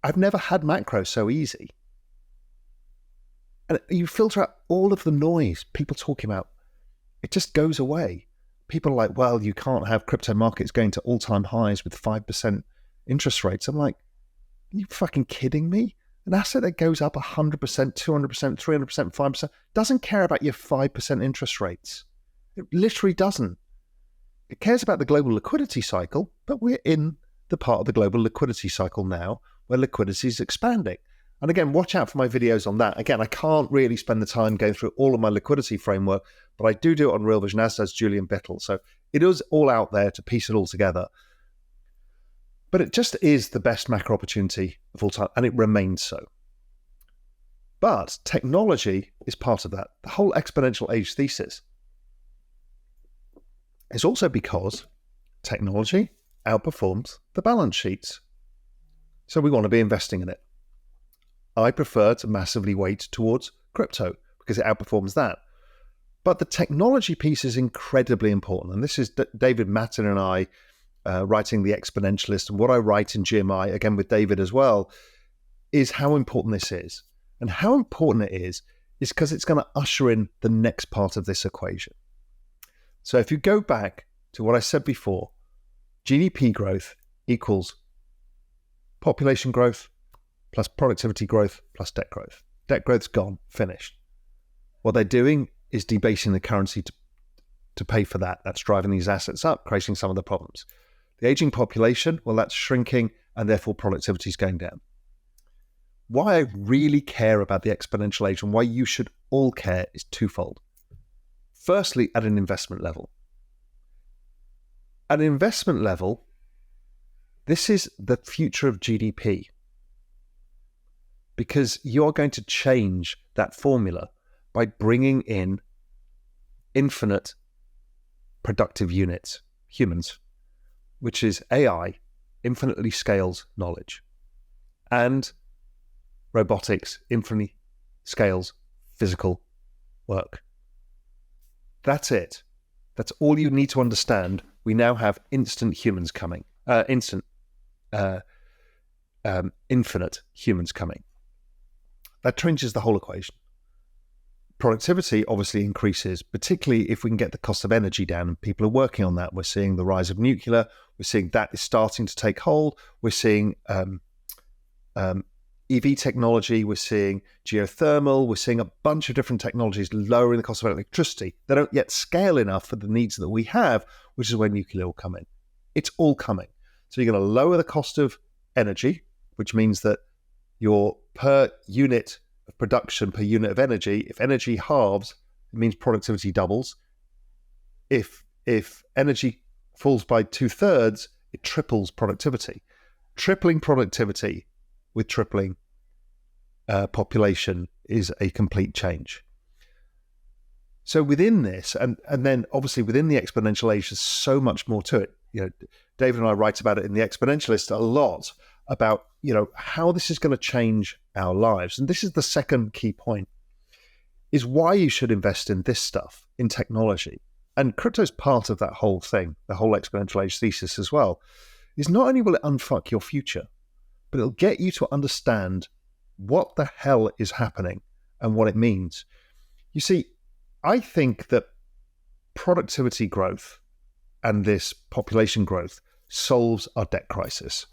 I've never had macro so easy. And you filter out all of the noise, people talking about, it just goes away. People are like, well, you can't have crypto markets going to all-time highs with 5% interest rates. I'm like, are you fucking kidding me? An asset that goes up 100%, 200%, 300%, 5% doesn't care about your 5% interest rates. It literally doesn't. It cares about the global liquidity cycle, but we're in the part of the global liquidity cycle now where liquidity is expanding. And again, watch out for my videos on that. Again, I can't really spend the time going through all of my liquidity framework, but I do it on Real Vision, as does Julian Bittle. So it is all out there to piece it all together. But it just is the best macro opportunity of all time, and it remains so. But technology is part of that. The whole exponential age thesis is also because technology outperforms the balance sheets. So we want to be investing in it. I prefer to massively weight towards crypto because it outperforms that. But the technology piece is incredibly important. And this is David Matten and I writing The Exponentialist, and what I write in GMI, again with David as well, is how important this is. And how important it is because it's going to usher in the next part of this equation. So if you go back to what I said before, GDP growth equals population growth plus productivity growth plus debt growth. Debt growth's gone, finished. What they're doing is debasing the currency to pay for that. That's driving these assets up, creating some of the problems. The aging population, well, that's shrinking, and therefore productivity is going down. Why I really care about the exponential age and why you should all care is twofold. Firstly, at an investment level. At an investment level, this is the future of GDP, because you're going to change that formula by bringing in infinite productive units, humans, which is AI, infinitely scales knowledge, and robotics infinitely scales physical work. That's it. That's all you need to understand. We now have instant humans coming, infinite humans coming. That changes the whole equation. Productivity obviously increases, particularly if we can get the cost of energy down, and people are working on that. We're seeing the rise of nuclear. We're seeing that is starting to take hold. We're seeing EV technology. We're seeing geothermal. We're seeing a bunch of different technologies lowering the cost of electricity. They don't yet scale enough for the needs that we have, which is where nuclear will come in. It's all coming. So you're going to lower the cost of energy, which means that your per unit of production, per unit of energy, if energy halves, it means productivity doubles. If energy falls by 2/3, it triples productivity. Tripling productivity with tripling population is a complete change. So within this, and then obviously within the exponential age, there's so much more to it. You know, David and I write about it in the Exponentialist a lot, about, you know, how this is going to change our lives. And this is the second key point, is why you should invest in this stuff, in technology. And crypto's part of that whole thing, the whole exponential age thesis as well, is not only will it unfuck your future, but it'll get you to understand what the hell is happening and what it means. You see, I think that productivity growth and this population growth solves our debt crisis.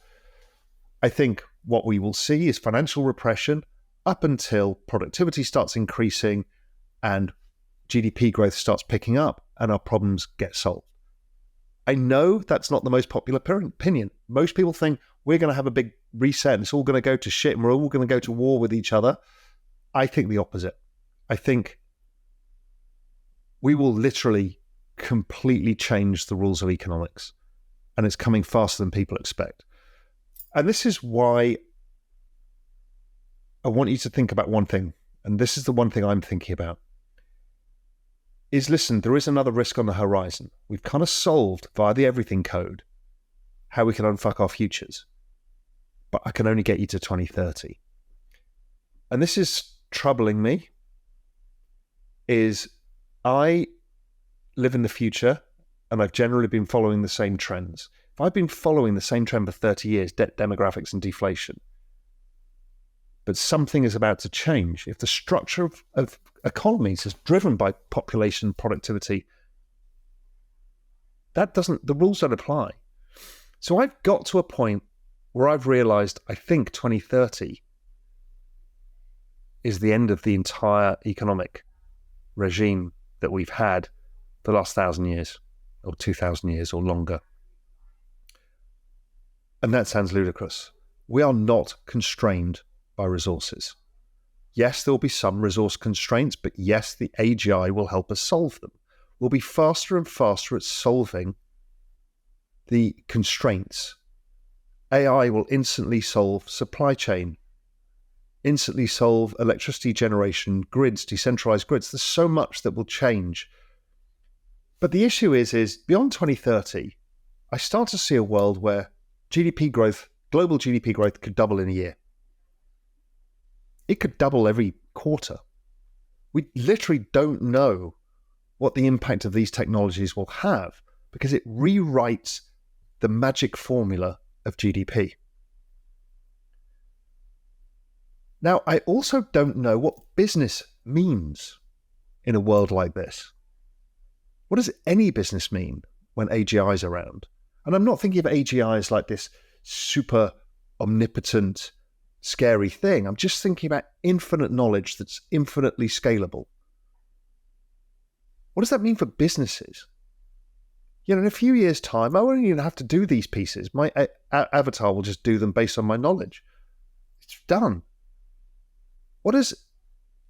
I think what we will see is financial repression up until productivity starts increasing and GDP growth starts picking up and our problems get solved. I know that's not the most popular opinion. Most people think we're going to have a big reset and it's all going to go to shit and we're all going to go to war with each other. I think the opposite. I think we will literally completely change the rules of economics, and it's coming faster than people expect. And this is why I want you to think about one thing, and this is the one thing I'm thinking about, is listen, there is another risk on the horizon. We've kind of solved via the everything code how we can unfuck our futures, but I can only get you to 2030. And this is troubling me, is I live in the future and I've generally been following the same trends. If I've been following the same trend for 30 years, debt, demographics and deflation, but something is about to change. If the structure of economies is driven by population productivity, the rules don't apply. So I've got to a point where I've realized I think 2030 is the end of the entire economic regime that we've had for the last 1,000 years or 2,000 years or longer. And that sounds ludicrous. We are not constrained by resources. Yes, there will be some resource constraints, but yes, the AGI will help us solve them. We'll be faster and faster at solving the constraints. AI will instantly solve supply chain, instantly solve electricity generation, grids, decentralized grids. There's so much that will change. But the issue is beyond 2030, I start to see a world where GDP growth global GDP growth could double in a year. It could double every quarter. We literally don't know what the impact of these technologies will have because it rewrites the magic formula of GDP. Now, I also don't know what business means in a world like this. What does any business mean when AGI is around? And I'm not thinking of AGI as like this super omnipotent, scary thing. I'm just thinking about infinite knowledge that's infinitely scalable. What does that mean for businesses? You know, in a few years' time, I won't even have to do these pieces. My avatar will just do them based on my knowledge. It's done. What does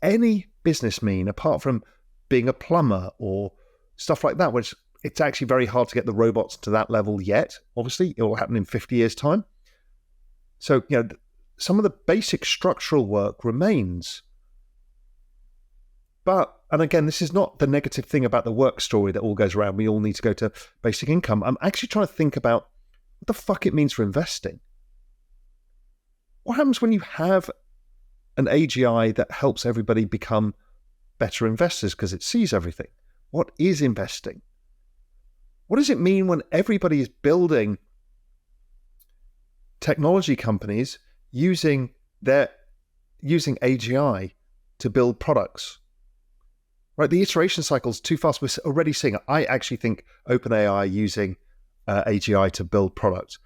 any business mean apart from being a plumber or stuff like that, which it's actually very hard to get the robots to that level yet. Obviously, it will happen in 50 years' time. So, you know, some of the basic structural work remains. But, and again, this is not the negative thing about the work story that all goes around. We all need to go to basic income. I'm actually trying to think about what the fuck it means for investing. What happens when you have an AGI that helps everybody become better investors because it sees everything? What is investing? What does it mean when everybody is building technology companies using AGI to build products? Right, the iteration cycle is too fast. We're already seeing it. I actually think OpenAI using AGI to build products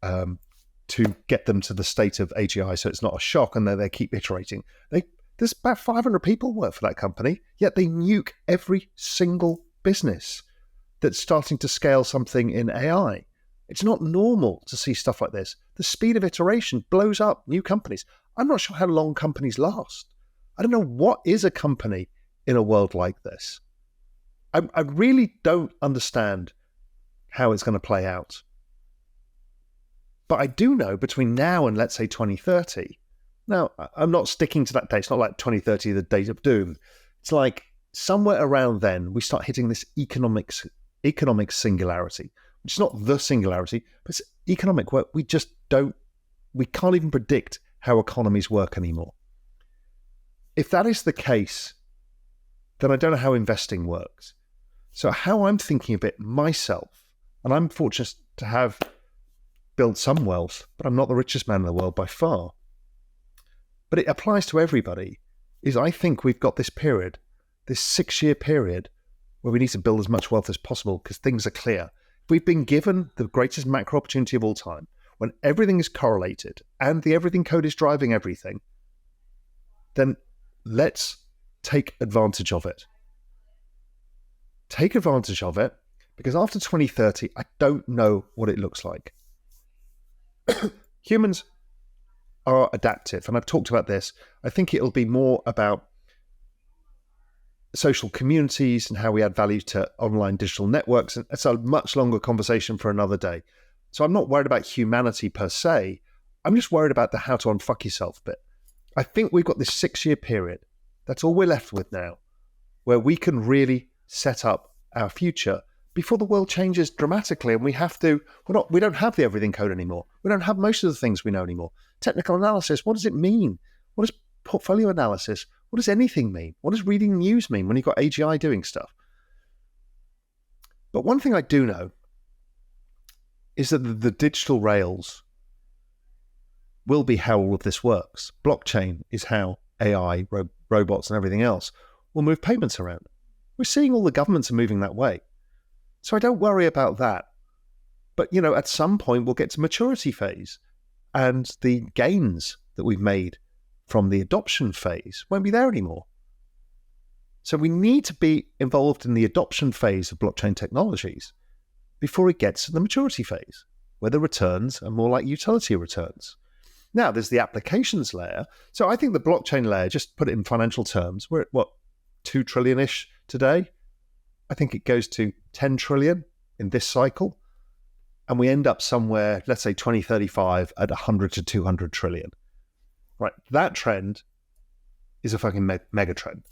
to get them to the state of AGI so it's not a shock and they keep iterating. There's about 500 people work for that company, yet they nuke every single business that's starting to scale something in AI. It's not normal to see stuff like this. The speed of iteration blows up new companies. I'm not sure how long companies last. I don't know what is a company in a world like this. I really don't understand how it's going to play out. But I do know between now and let's say 2030, now I'm not sticking to that date. It's not like 2030, the date of doom. It's like somewhere around then we start hitting this economic singularity, which is not the singularity, but it's economic work. We can't even predict how economies work anymore. If that is the case, then I don't know how investing works. So how I'm thinking of it myself, and I'm fortunate to have built some wealth, but I'm not the richest man in the world by far. But it applies to everybody, is I think we've got this period, this 6-year period, where we need to build as much wealth as possible because things are clear. We've been given the greatest macro opportunity of all time, when everything is correlated and the everything code is driving everything, then let's take advantage of it. Take advantage of it, because after 2030, I don't know what it looks like. Humans are adaptive, and I've talked about this. I think it'll be more about social communities and how we add value to online digital networks, and it's a much longer conversation for another day. So I'm not worried about humanity per se. I'm just worried about the how to unfuck yourself bit. I think we've got this 6-year period. That's all we're left with now, where we can really set up our future before the world changes dramatically, and we don't have the everything code anymore. We don't have most of the things we know anymore. Technical analysis, what does it mean? What does portfolio analysis, what does anything mean? What does reading news mean when you've got AGI doing stuff? But one thing I do know is that the digital rails will be how all of this works. Blockchain is how AI, robots and everything else will move payments around. We're seeing all the governments are moving that way. So I don't worry about that. But, you know, at some point we'll get to maturity phase, and the gains that we've made from the adoption phase won't be there anymore. So we need to be involved in the adoption phase of blockchain technologies before it gets to the maturity phase, where the returns are more like utility returns. Now, there's the applications layer. So I think the blockchain layer, just put it in financial terms, we're at 2 trillion-ish today? I think it goes to 10 trillion in this cycle. And we end up somewhere, let's say 2035, at 100 to 200 trillion. Right? That trend is a fucking mega trend.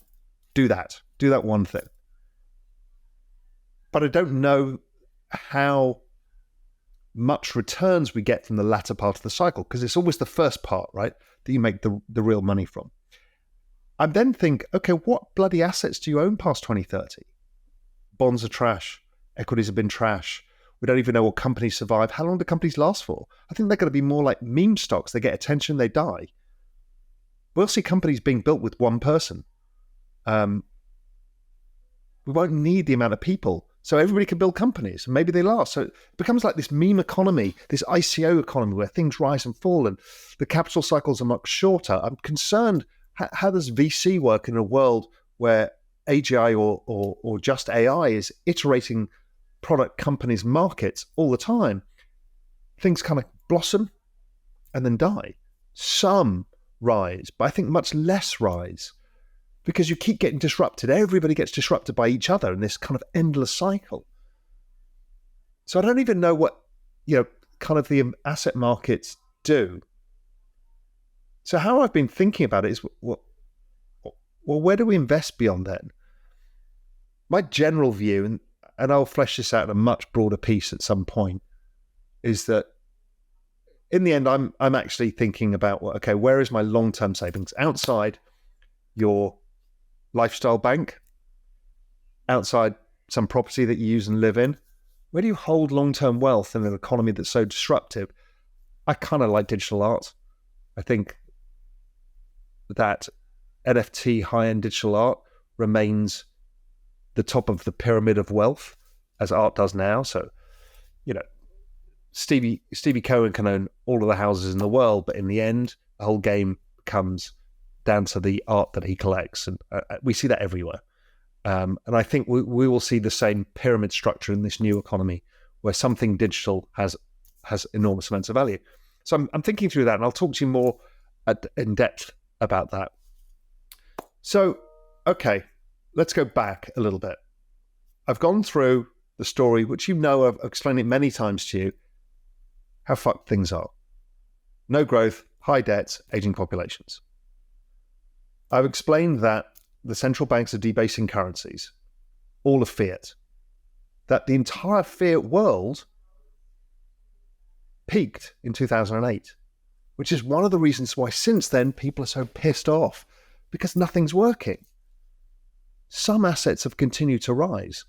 Do that. Do that one thing. But I don't know how much returns we get from the latter part of the cycle, because it's always the first part, right, that you make the real money from. I then think, okay, what bloody assets do you own past 2030? Bonds are trash. Equities have been trash. We don't even know what companies survive. How long do companies last for? I think they're going to be more like meme stocks. They get attention, they die. We'll see companies being built with one person. We won't need the amount of people. So everybody can build companies and maybe they last. So it becomes like this meme economy, this ICO economy where things rise and fall and the capital cycles are much shorter. I'm concerned, how does VC work in a world where AGI or just AI is iterating product companies' markets all the time? Things kind of blossom and then die. Some rise, but I think much less rise because you keep getting disrupted. Everybody gets disrupted by each other in this kind of endless cycle. So I don't even know what, kind of the asset markets do. So how I've been thinking about it is, well, where do we invest beyond then? My general view, and I'll flesh this out in a much broader piece at some point, is that in the end, I'm actually thinking about, well, okay, where is my long-term savings? Outside your lifestyle bank, outside some property that you use and live in, where do you hold long-term wealth in an economy that's so disruptive? I kind of like digital art. I think that NFT high-end digital art remains the top of the pyramid of wealth, as art does now. So, Stevie Cohen can own all of the houses in the world, but in the end, the whole game comes down to the art that he collects. And we see that everywhere. And I think we will see the same pyramid structure in this new economy where something digital has enormous amounts of value. So I'm thinking through that, and I'll talk to you more in depth about that. So, okay, let's go back a little bit. I've gone through the story, which I've explained it many times to you, how fucked things are. No growth, high debts, aging populations. I've explained that the central banks are debasing currencies, all of fiat, that the entire fiat world peaked in 2008, which is one of the reasons why since then people are so pissed off, because nothing's working. Some assets have continued to rise,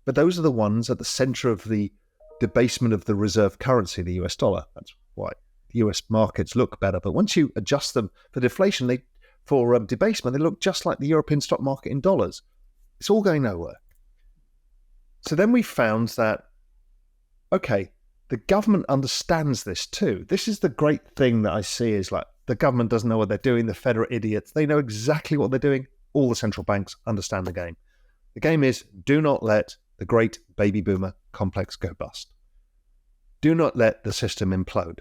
but those are the ones at the center of the debasement of the reserve currency, the US dollar. That's why the US markets look better. But once you adjust them for deflation, for debasement, they look just like the European stock market in dollars. It's all going nowhere. So then we found that, okay, the government understands this too. This is the great thing that I see is like the government doesn't know what they're doing. The Fed are idiots. They know exactly what they're doing. All the central banks understand the game. The game is do not let the great baby boomer complex go bust. Do not let the system implode.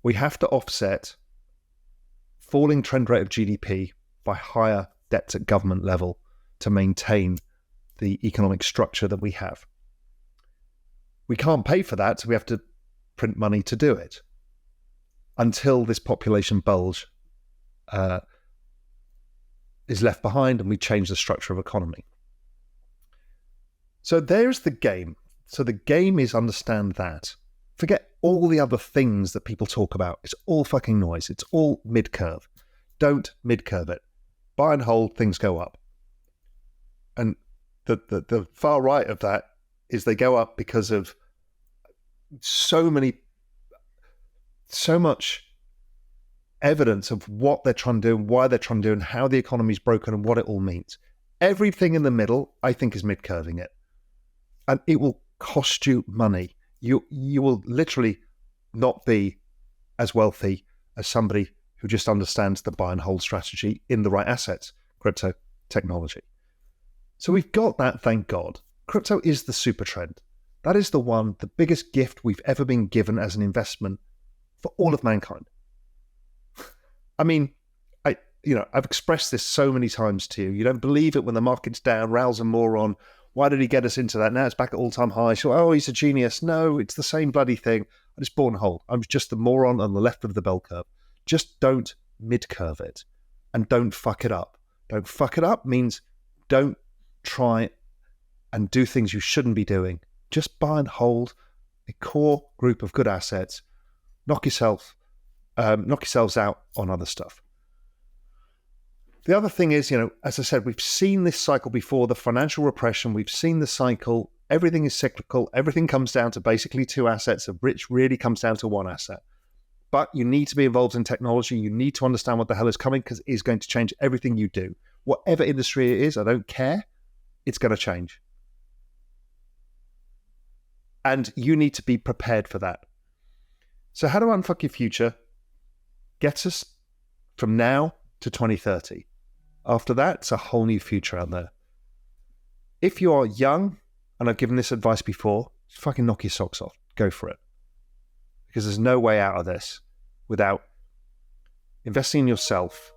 We have to offset falling trend rate of GDP by higher debts at government level to maintain the economic structure that we have. We can't pay for that, so we have to print money to do it until this population bulge is left behind and we change the structure of economy. So there's the game. So the game is understand that. Forget all the other things that people talk about. It's all fucking noise. It's all mid-curve. Don't mid-curve it. Buy and hold, things go up. And the far right of that is they go up because of so much evidence of what they're trying to do and why they're trying to do and how the economy's broken and what it all means. Everything in the middle, I think, is mid-curving it. And it will cost you money. You will literally not be as wealthy as somebody who just understands the buy and hold strategy in the right assets, crypto technology. So we've got that, thank God. Crypto is the super trend. That is the biggest gift we've ever been given as an investment for all of mankind. I mean, I've expressed this so many times to you. You don't believe it when the market's down. Raoul's a moron. Why did he get us into that? Now it's back at all-time high. So, oh, he's a genius. No, it's the same bloody thing. I just bought and hold. I'm just the moron on the left of the bell curve. Just don't mid-curve it and don't fuck it up. Don't fuck it up means don't try and do things you shouldn't be doing. Just buy and hold a core group of good assets, knock yourselves out on other stuff. The other thing is, as I said, we've seen this cycle before, the financial repression. We've seen the cycle. Everything is cyclical. Everything comes down to basically two assets, which really comes down to one asset. But you need to be involved in technology. You need to understand what the hell is coming, because it is going to change everything you do. Whatever industry it is, I don't care. It's going to change. And you need to be prepared for that. So how to unfuck your future gets us from now to 2030. After that, it's a whole new future out there. If you are young, and I've given this advice before, just fucking knock your socks off. Go for it. Because there's no way out of this without investing in yourself,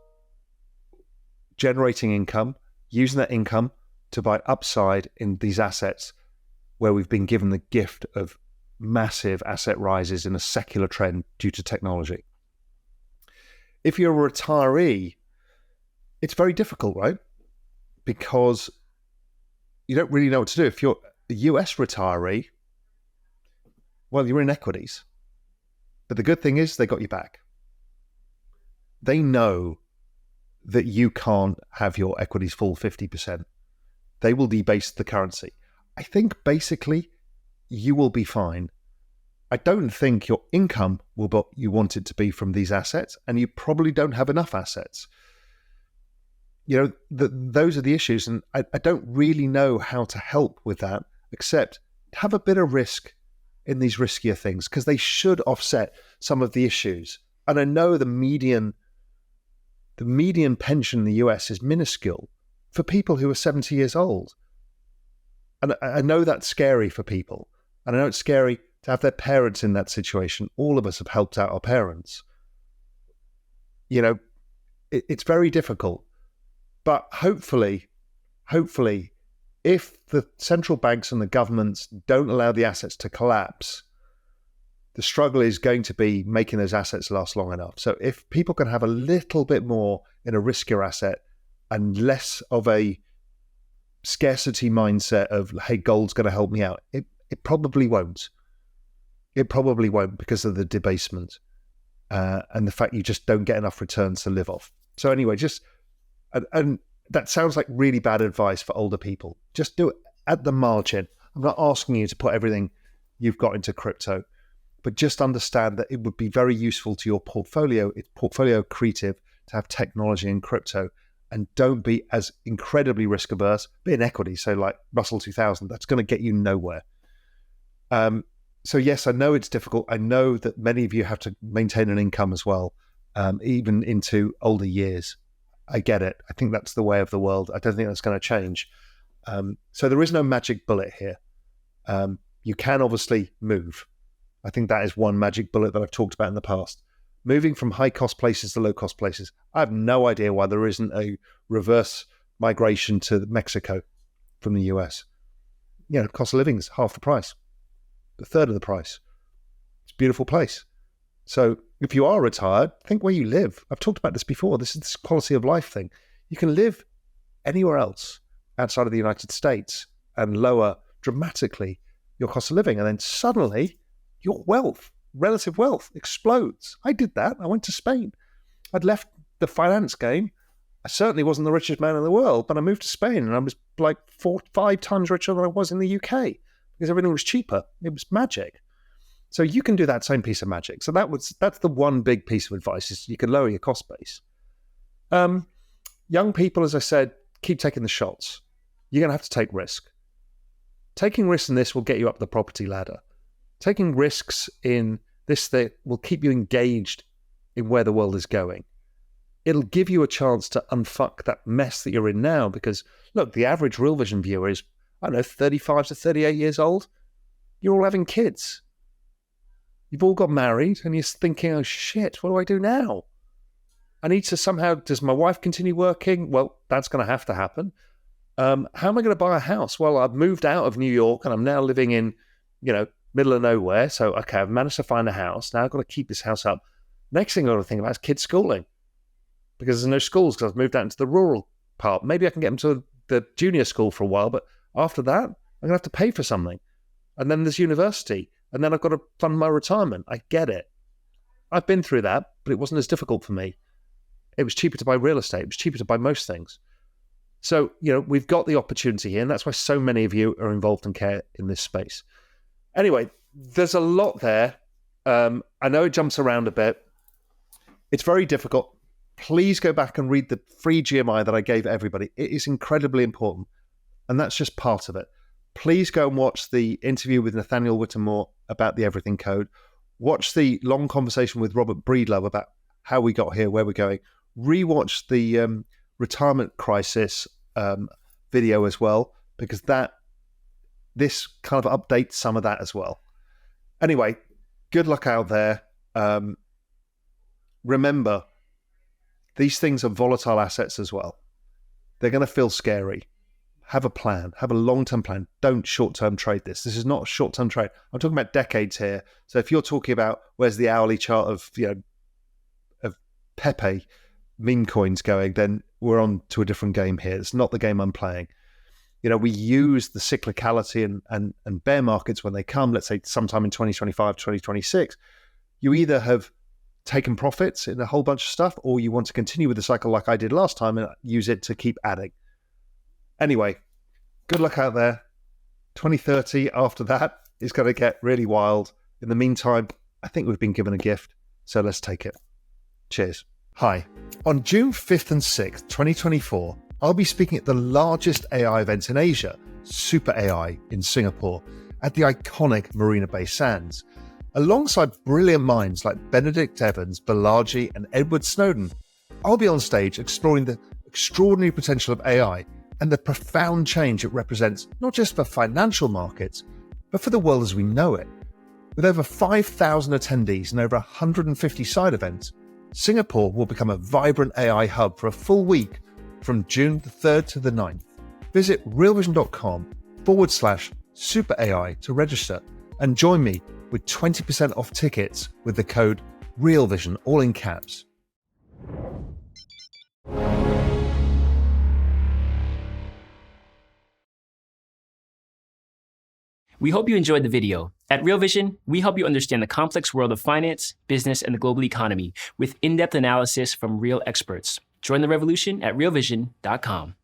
generating income, using that income to buy upside in these assets where we've been given the gift of massive asset rises in a secular trend due to technology. If you're a retiree, it's very difficult, right? Because you don't really know what to do. If you're a US retiree, well, you're in equities. But the good thing is they got your back. They know that you can't have your equities fall 50%. They will debase the currency. I think basically you will be fine. I don't think your income will be what you want it to be from these assets, and you probably don't have enough assets. Those are the issues, and I don't really know how to help with that, except have a bit of risk in these riskier things, because they should offset some of the issues. And I know the median pension in the US is minuscule for people who are 70 years old. And I know that's scary for people. And I know it's scary to have their parents in that situation. All of us have helped out our parents. It's very difficult. But hopefully, if the central banks and the governments don't allow the assets to collapse, the struggle is going to be making those assets last long enough. So if people can have a little bit more in a riskier asset and less of a scarcity mindset of, hey, gold's going to help me out, it probably won't. It probably won't, because of the debasement and the fact you just don't get enough returns to live off. So anyway, and that sounds like really bad advice for older people. Just do it at the margin. I'm not asking you to put everything you've got into crypto, but just understand that it would be very useful to your portfolio. It's portfolio accretive to have technology in crypto, and don't be as incredibly risk averse. Be in equity, so like Russell 2000, that's going to get you nowhere. So yes, I know it's difficult. I know that many of you have to maintain an income as well, even into older years. I get it. I think that's the way of the world. I don't think that's going to change. So there is no magic bullet here. You can obviously move. I think that is one magic bullet that I've talked about in the past. Moving from high-cost places to low-cost places. I have no idea why there isn't a reverse migration to Mexico from the US. Cost of living is half the price, a third of the price. It's a beautiful place. So if you are retired, think where you live. I've talked about this before. This is this quality of life thing. You can live anywhere else outside of the United States and lower dramatically your cost of living. And then suddenly your wealth, relative wealth, explodes. I did that. I went to Spain. I'd left the finance game. I certainly wasn't the richest man in the world, but I moved to Spain and I was like 4-5 times richer than I was in the UK because everything was cheaper. It was magic. So you can do that same piece of magic. So that's the one big piece of advice, is you can lower your cost base. Young people, as I said, keep taking the shots. You're going to have to take risk. Taking risks in this will get you up the property ladder. Taking risks in this thing will keep you engaged in where the world is going. It'll give you a chance to unfuck that mess that you're in now, because look, the average Real Vision viewer is, 35 to 38 years old. You're all having kids. You've all got married and you're thinking, oh shit, what do I do now? I need to somehow, does my wife continue working? Well, that's going to have to happen. How am I going to buy a house? Well, I've moved out of New York and I'm now living in, middle of nowhere. So, okay, I've managed to find a house. Now I've got to keep this house up. Next thing I've got to think about is kids schooling, because there's no schools because I've moved out into the rural part. Maybe I can get them to the junior school for a while, but after that, I'm going to have to pay for something. And then there's university. and then I've got to fund my retirement. I get it. I've been through that, but it wasn't as difficult for me. It was cheaper to buy real estate. It was cheaper to buy most things. So, we've got the opportunity here, and that's why so many of you are involved and care in this space. Anyway, there's a lot there. I know it jumps around a bit. It's very difficult. Please go back and read the free GMI that I gave everybody. It is incredibly important, and that's just part of it. Please go and watch the interview with Nathaniel Whittemore about the Everything Code. Watch the long conversation with Robert Breedlove about how we got here, where we're going. Rewatch the retirement crisis video as well, because this kind of updates some of that as well. Anyway, good luck out there. Remember, these things are volatile assets as well. They're going to feel scary. Have a plan. Have a long-term plan. Don't short-term trade this. This is not a short-term trade. I'm talking about decades here. So if you're talking about where's the hourly chart of Pepe meme coins going, then we're on to a different game here. It's not the game I'm playing. We use the cyclicality and bear markets when they come, let's say sometime in 2025, 2026. You either have taken profits in a whole bunch of stuff, or you want to continue with the cycle like I did last time and use it to keep adding. Anyway, good luck out there. 2030 after that is going to get really wild. In the meantime, I think we've been given a gift, so let's take it. Cheers. Hi. On June 5th and 6th, 2024, I'll be speaking at the largest AI event in Asia, Super AI in Singapore, at the iconic Marina Bay Sands. Alongside brilliant minds like Benedict Evans, Balaji, and Edward Snowden, I'll be on stage exploring the extraordinary potential of AI and the profound change it represents not just for financial markets, but for the world as we know it. With over 5,000 attendees and over 150 side events, Singapore will become a vibrant AI hub for a full week from June the 3rd to the 9th. Visit realvision.com/Super AI to register and join me with 20% off tickets with the code REALVISION, all in caps. We hope you enjoyed the video. At Real Vision, we help you understand the complex world of finance, business, and the global economy with in-depth analysis from real experts. Join the revolution at realvision.com.